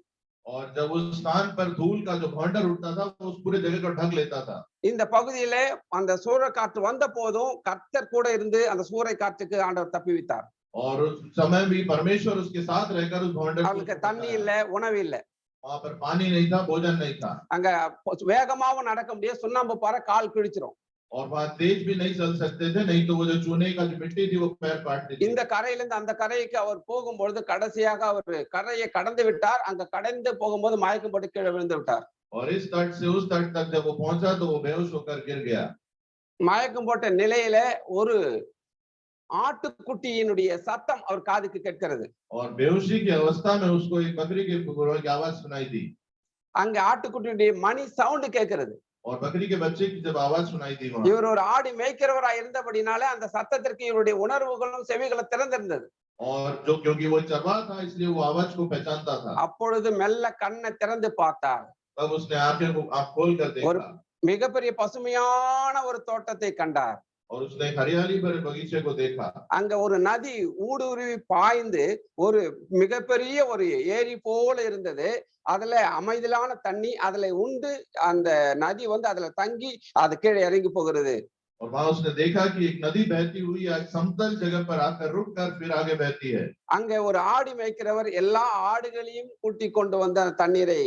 और जब उस स्थान पर धूल का जो भंडार उठता था वो उस पूरे जगह को ढक लेता था। இந்த பகுதியிலே அந்த சூறை காற்று வந்த போதும் கர்த்தர் கூட இருந்து அந்த சூறை காற்றுக்கு ஆண்டவர் தப்பிவித்தார். और उस समय भी परमेश्वर उसके साथ रहकर उस भंडार அவங்களுக்கு தண்ணி இல்ல, உணவு இல்ல, वहां पर पानी नहीं था, भोजन नहीं था, அங்க வேகமாவும் நடக்க முடியாது, சுண்ணாம்பு பாறை கால் கிழிச்சிரும். और वहां तेज भी नहीं चल सकते थे, नहीं तो वो जो चूने का जो मिट्टी थी वो पैर काट देती। இந்த கரையிலிருந்து அந்த கரைக்கு அவர் போகும்பொழுது கடைசியாக அவர் கரையை கடந்து விட்டார். அங்க கடந்து போகும்போது மயக்கம் போட்டு கீழே விழுந்து விட்டார். और इस तट से उस तट तक जब वो पहुंचा तो वो बेहोश होकर गिर गया। மயக்கம் போட்ட நிலையில ஒரு ஆட்டுக்குட்டியினுடைய சத்தம் அவர் காதுக்கு கேட்கிறது. और बेहोशी की अवस्था में उसको एक बकरी के गुर्राने की आवाज सुनाई दी। அங்க ஆட்டுக்குட்டியுடைய மணி சவுண்ட் கேட்கிறது. और बकरी के बच्चे की जब आवाज सुनाई दी वहां, இவர் ஒரு ஆடு மேய்க்கிறவரா இருந்தபடினாலே அந்த சத்தத்திற்கு இவருடைய உணர்வுகளும் செவிகளும் திறந்திருந்தது. और जो क्योंकि वो चरवा था इसलिए वो आवाज को पहचानता था। அப்பொழுது மெல்ல கண்ணை திறந்து பார்த்தார். तब उसने आंखें को आंख खोल कर ஒரு देखा மிகப்பெரிய பசுமையான ஒரு தோட்டத்தை கண்டார். और उसने एक हरियाली भरे बगीचे को देखा। அங்க ஒரு நதி ஊடுருவி பாய்ந்து ஒரு மிகப்பெரிய ஒரு ஏரி போல இருந்தது. அதுல அமைதியான தண்ணி, அதுல உண்டு அந்த நதி வந்து அதுல தங்கி அது கீழே இறங்கி போகிறது. और वहां उसने देखा कि एक नदी बहती हुई एक समतल जगह पर आकर रुककर फिर आगे बहती है। அங்க ஒரு ஆடு மேய்க்கிறவர் எல்லா ஆடுகளையும் கூட்டி கொண்டு வந்து அந்த தண்ணீரை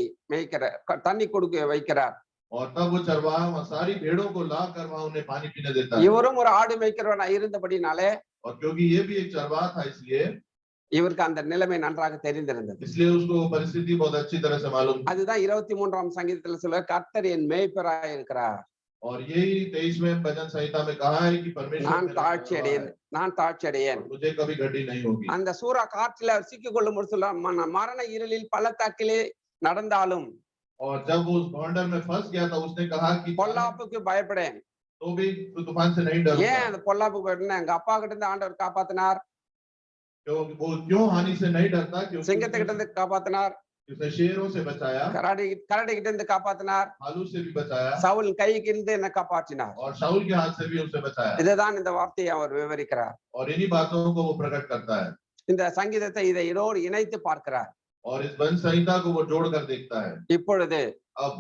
தண்ணி கொடுக்க வைக்கிறார். और तब वो चरवाहा वहां सारी भेड़ों को लाकर वहां उन्हें पानी पीने देता है। இவரும் ஒரு ஆடு மேய்க்கிறவனா இருந்தபடினாலே और क्योंकि ये भी एक चरवाहा था इसलिए இவருக்கு அந்த நிலைமை நன்றாக தெரிந்திருந்தது. इसलिए उसको परिस्थिति बहुत अच्छी तरह से मालूम थी। அதுதான் 23ஆம் சங்கீதத்துல சொல்ல கர்த்தர் என் மேய்ப்பராய் இருக்கிறார். और यही 23वें भजन संहिता में कहा है कि परमेश्वर நான் मेरा தாழ்ச்சி चरवाहा அடையேன், है, நான் தாழ்ச்சி அடையேன். और मुझे कभी घटी नहीं होगी। அந்த சூறா காற்றுல சிக்கிக் கொள்ளும் சொல்ல மரண இருளில் பள்ளத்தாக்கிலே நடந்தாலும் और जब वो उस भंडार में फंस गया था उसने कहा कि பொல்லாப்புக்கு பயப்படேன். तो भी तूफान से नहीं ஏன் डरूंगा। அந்த பொல்லாப்புக்கு பயப்படணும்? எங்க அப்பா கிட்ட இருந்து ஆண்டவர் காப்பாத்தினார், वो क्यों हानि से नहीं डरता? क्योंकि சிங்கத்தை கிட்ட இருந்து காப்பாத்தினார், उसने शेरों से बचाया, கரடி கிட்ட இருந்து காப்பாத்தினார், भालू से भी बचाया, சவுல் கைக்கு இருந்து என்ன காப்பாற்றினார். और शाऊल के हाथ से भी उसे बचाया। இதுதான் இந்த வார்த்தையை அவர் விவரிக்கிறார். और इन्हीं बातों को वो प्रकट करता है இந்த சங்கீதத்தை இதை இதோடு இணைத்து பார்க்கிறார். और इस वंश संहिता को वो जोड़कर देखता है। இப்பொழுது अब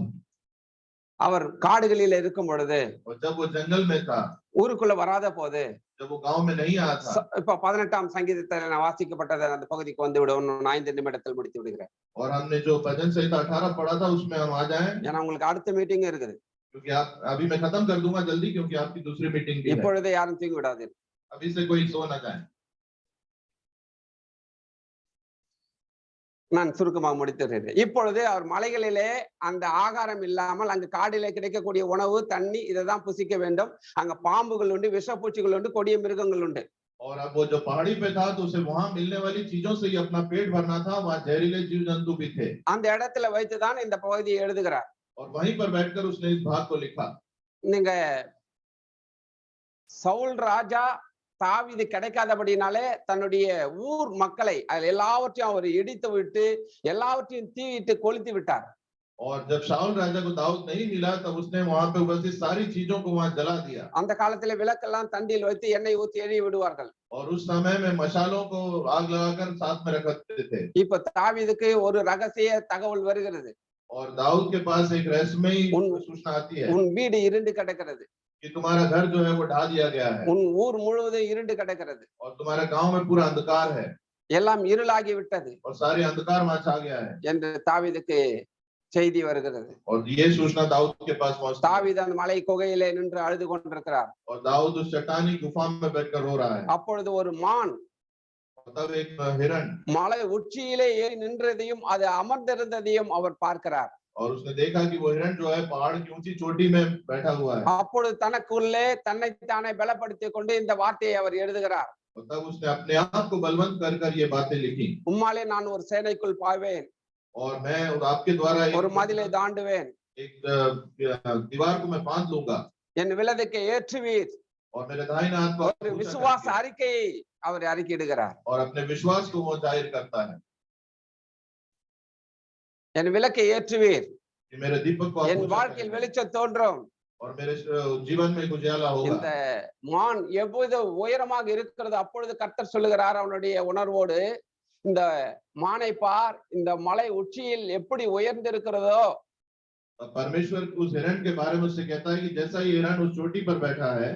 அவர் காடுகளில் இருக்கும் பொழுது और जब वो जंगल में था, ஊருக்குள்ள வராத போது जब वो गांव में नहीं आया था, இப்ப 18ஆம் சங்கீதத்தில் நான் வாசிக்கப்பட்டதை அந்த பகுதிக்கு வந்து விட 5 நிமிடத்தில் முடித்து விடுகிறேன். और हमने जो भजन संहिता 18 पढ़ा था उसमें हम आ जाएं, ஏன்னா உங்களுக்கு அடுத்த மீட்டிங் இருக்குது. क्योंकि आप अभी मैं खत्म कर दूंगा जल्दी, क्योंकि आपकी दूसरी मीटिंग भी है। இப்பொழுதே யாரும் தூங்கி விடாதீர்கள். अभी से कोई सो ना जाए। நான் சுருக்கமாக முடித்துறேன். இப்பொழுது அவர் மலைகளிலே அந்த ஆகாரம் இல்லாமல் அங்கு காடிலே கிடைக்கக்கூடிய உணவு தண்ணி இதைதான் புசிக்க வேண்டும். அங்க பாம்புகள் உண்டு, விஷப்பூச்சிகள் உண்டு, கொடிய மிருகங்கள் உண்டு. और अब वो जो पहाड़ी पे था तो उसे वहां मिलने वाली चीजों से ही अपना पेट भरना था, वहां जहरीले जीव जंतु भी थे। அந்த இடத்துல வைத்துதான் இந்த பகுதியை எழுதுகிறார். और वहीं पर बैठकर उसने इस भाग को लिखा। நீங்க சவுல் ராஜா தாவீது கிடைக்காதபடினாலே தன்னுடைய ஊர் மக்களை அதில் எல்லாவற்றையும் அவர் இடித்து விட்டு எல்லாவற்றையும் தீயிட்டு கொளுத்தி விட்டார். और जब शाऊल राजा को दाऊद नहीं मिला तब उसने वहां पे उपस्थित सारी चीजों को वहां जला दिया। அந்த காலத்திலே விளக்கெல்லாம் தண்டில் வைத்து எண்ணெய் ஊற்றி எரிய விடுவார்கள். और उस समय में मशालों को आग लगाकर साथ में रखते थे। இப்ப தாவீதுக்கு ஒரு ரகசிய தகவல் வருகிறது. और दाऊद के पास एक रहस्यमयी सूचना आती है। உன் வீடு இருண்டு கிடக்கிறது, कि तुम्हारा घर जो है वो ढा दिया गया है। உன் ஊர் முழுவதும் இருண்டு கிடக்கிறது, और तुम्हारे गांव में पूरा अंधकार है, எல்லாம் இருளாகி விட்டது और सारे अंधकार वहां छा गया है என்று தாவீதுக்கு செய்தி வருகிறது. और ये सूचना दाऊद के पास पहुंचती है। தாவீது அந்த மலை குகையிலே நின்று அழுது கொண்டிருக்கிறார். और दाऊद उस चट्टानी गुफा में बैठकर रो रहा है। அப்பொழுது ஒரு மான் तब एक हिरण மலை உச்சியிலே ஏறி நின்றதையும் அது அமர்ந்திருந்ததையும் அவர் பார்க்கிறார். और उसने देखा कि वो हिरण जो है पहाड़ की ऊंची चोटी में बैठा हुआ है। அப்பொழுது தனக்குள்ளே தன்னைத்தானே பலப்படுத்திக் கொண்டு இந்த வார்த்தையை அவர் எழுதுகிறார். और तब उसने अपने आप को बलवंत कर कर ये बातें लिखी। உம்மாலே நான் ஒரு சேனைக்குள் பாய்வேன், और मैं आपके द्वारा ஒரு மதிலை தாண்டுவேன், एक दीवार को मैं बांध लूंगा, என் விலதுக்கு ஏற்றுவீர். और मेरे दाहिने हाथ को ஒரு விசுவாச அறிக்கையை அவர் அறிக்கையிடுகிறார். और अपने विश्वास को वो जाहिर करता है என் விளக்கை ஏற்றுவீர், कि मेरे दीपक को என் வாழ்க்கையில் வெளிச்சம் தோன்றும். और मेरे जीवन में उजाला होगा। இந்த மான் எப்பொழுது உயரமாக இருக்கிறது அப்பொழுது கர்த்தர் சொல்லுகிறார் அவனுடைய உணர்வோடு, இந்த மானை பார், இந்த மலை உச்சியில் எப்படி உயர்ந்திருக்கிறதோ परमेश्वर उस हिरण के बारे में उससे कहता है कि जैसा ये हिरण उस चोटी पर बैठा है,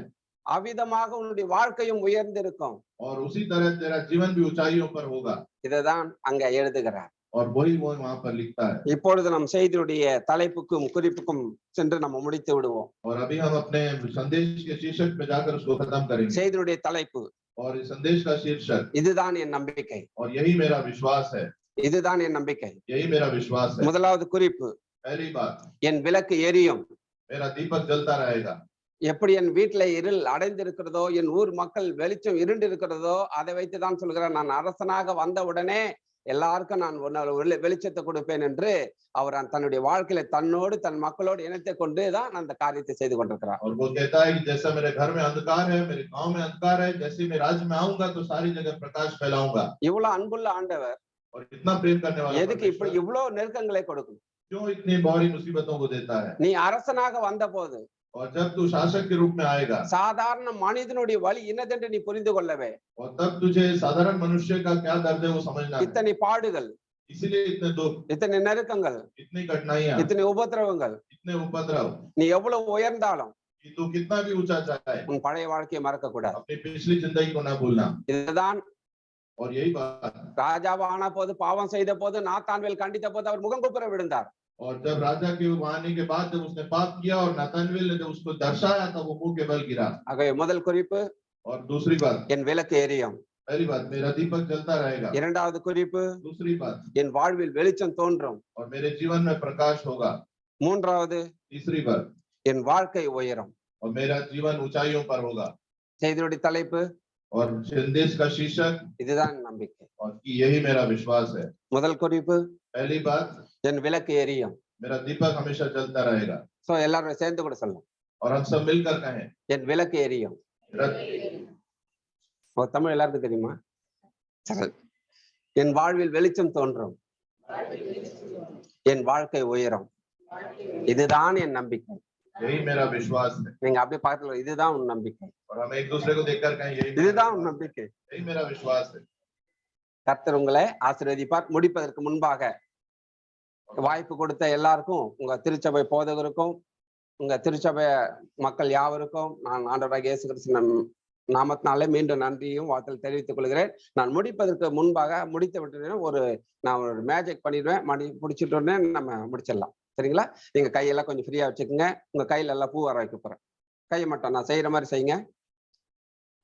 அவ்விதமாக உன்னுடைய வாழ்க்கையும் உயர்ந்திருக்கும். और उसी तरह तेरा जीवन भी ऊंचाइयों पर होगा। இதைதான் அங்க எழுதுகிறார். और वही वो वहां पर लिखता है। இப்பொழுது நம் செய்தியுடைய தலைப்புக்கும் குறிப்புக்கும் சென்று நம்ம முடித்து விடுவோம். और अभी हम अपने संदेश के शीर्षक पे जाकर उसको खत्म करेंगे। செய்தியுடைய தலைப்பு, और इस संदेश का शीर्षक, இதுதான் என் நம்பிக்கை, और यही मेरा विश्वास है, இதுதான் என் நம்பிக்கை. यही मेरा विश्वास है। முதலாவது குறிப்பு, पहली बात, என் விளக்கு எரியும். मेरा दीपक जलता रहेगा। எப்படி என் வீட்டுல இருள் அடைந்திருக்கிறதோ, என் ஊர் மக்கள் வெளிச்சம் இருண்டு இருக்கிறதோ, அதை வைத்துதான் சொல்கிறேன், நான் அரசனாக வந்த உடனே எல்லாருக்கும் நான் வெளிச்சத்தை கொடுப்பேன் என்று அவர் தன்னுடைய வாழ்க்கையில தன்னோடு தன் மக்களோடு இணைத்துக் கொண்டுதான் அந்த காரியத்தை செய்து கொண்டிருக்கிறார். और वो कहता है कि जैसा मेरे घर में अंधकार है, मेरे गांव में अंधकार है, जैसे मैं राज्य में आऊंगा तो सारी जगह प्रकाश फैलाऊंगा। இவ்வளவு அன்புள்ள ஆண்டவர் और इतना प्रेम करने वाला எதுக்கு இப்படி இவ்வளவு நெருக்கங்களை கொடுக்கும்? क्यों इतनी भारी मुसीबतों को देता है? நீ அரசனாக வந்த போது, और जब तू शासक के रूप में आएगा, சாதாரண மனிதனுடைய வழி இன்னதென்று நீ புரிந்து கொள்ளவே, और तब तुझे साधारण मनुष्य का क्या दर्द है वो समझना है। இத்தனை பாடுகள், इसीलिए इतने दुख, இத்தனை நெருக்கங்கள், इतनी कठिनाइयां, இத்தனை உபத்திரவங்கள், इतने उपद्रव, நீ எவ்வளவு உயர்ந்தாலும் कि तू कितना भी ऊंचा चाहे, உன் பழைய வாழ்க்கையை மறக்க கூடாது. अपनी पिछली जिंदगी को ना भूलना। இதுதான் और यही बात, ராஜாவான போது பாவம் செய்த போது நாத்தான்வேல் கண்டித்த போது அவர் முகங்குப்புற விழுந்தார். और जब राजा के आने के बाद जब उसने पाप किया और नातानवेल ने जब उसको दर्शाया था वो मुंह के बल गिरा। ஆகவே முதல் குறிப்பு, और दूसरी बात, என் விளக்கு எரியும். पहली बात, मेरा दीपक जलता रहेगा। இரண்டாவது குறிப்பு, दूसरी बात, என் வாழ்வில் வெளிச்சம் தோன்றும். और मेरे जीवन में प्रकाश होगा। மூன்றாவது, तीसरी बात, என் வாழ்க்கை உயரும். और मेरा जीवन ऊंचाइयों पर होगा। செய்தியுடைய தலைப்பு, और संदेश का शीर्षक, இதுதான் நம்பிக்கை. और यही मेरा विश्वास है। முதல் குறிப்பு, पहली बात, என் விளக்கு எரியும். मेरा दीपक हमेशा जलता रहेगा। சோ எல்லாரும் சேர்ந்து கூட சொல்லலாம், और हम सब मिलकर कहें, என் விளக்கு எரியும். தமிழ் எல்லாருக்கும் தெரியுமா? சரி. என் வாழ்வில் வெளிச்சம் தோன்றும், என் வாழ்க்கை உயரும். இதுதான் என் நம்பிக்கை. यही मेरा विश्वास है। நீங்க அப்படியே பார்த்துல, இதுதான் உன் நம்பிக்கை, और हम एक दूसरे को देखकर कहें, இதுதான் உன் நம்பிக்கை. यही मेरा विश्वास है। கர்த்தர் உங்களை ஆசீர்வதிப்பார். முடிப்பதற்கு முன்பாக வாய்ப்பு கொடுத்த எல்லாருக்கும், உங்க திருச்சபை போதகருக்கும் உங்க திருச்சபை மக்கள் யாவருக்கும் நான் ஆண்டவராகிய இயேசு கிறிஸ்து நாமத்தினாலே மீண்டும் நன்றியும் வாழ்த்தல் தெரிவித்துக் கொள்கிறேன். நான் முடிப்பதற்கு முன்பாக முடித்து விட்டு நான் ஒரு மேஜிக் பண்ணிடுவேன். முடிச்சுட்டு உடனே நம்ம முடிச்சிடலாம். சரிங்களா? நீங்க கையெல்லாம் கொஞ்சம் ஃப்ரீயா வச்சுக்கோங்க. உங்க கையில எல்லாம் பூ வர வைக்க போறேன். கையை மட்டும் நான் செய்யற மாதிரி செய்யுங்க.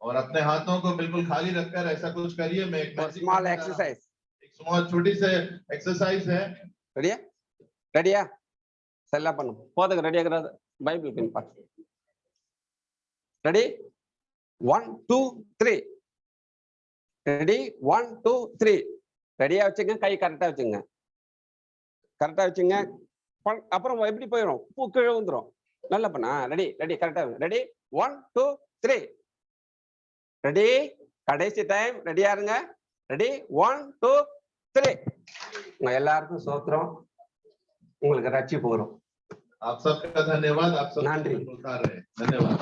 और अपने हाथों को बिल्कुल खाली रखकर ऐसा कुछ करिए। मैं एक स्मॉल एक्सरसाइज, एक स्मॉल छोटी से एक्सरसाइज है। ரெடியா? ரெடியா? செல்லா பண்ணும் போதுங்க. ரெடியா இருக்கிறது பைபிள் பின் பார்த்து ரெடி 1 2 3 ரெடி 1 2 3 ரெடியா வச்சுங்க. கை கரெக்டா வச்சுங்க. கரெக்டா வச்சுங்க. அப்புறம் எப்படி போயிடும்? பூ கீழே வந்துடும். நல்லா பண்ணா. ரெடி ரெடி கரெக்டா ரெடி 1 2 3 ரெடி. கடைசி டைம். ரெடியா இருங்க. ரெடி 1 2 3 உங்க எல்லாருக்கும் சோத்திரம். உங்களுக்கு ரட்சிப்பு வரும். आप सबका धन्यवाद। आप सब நன்றி. धन्यवाद।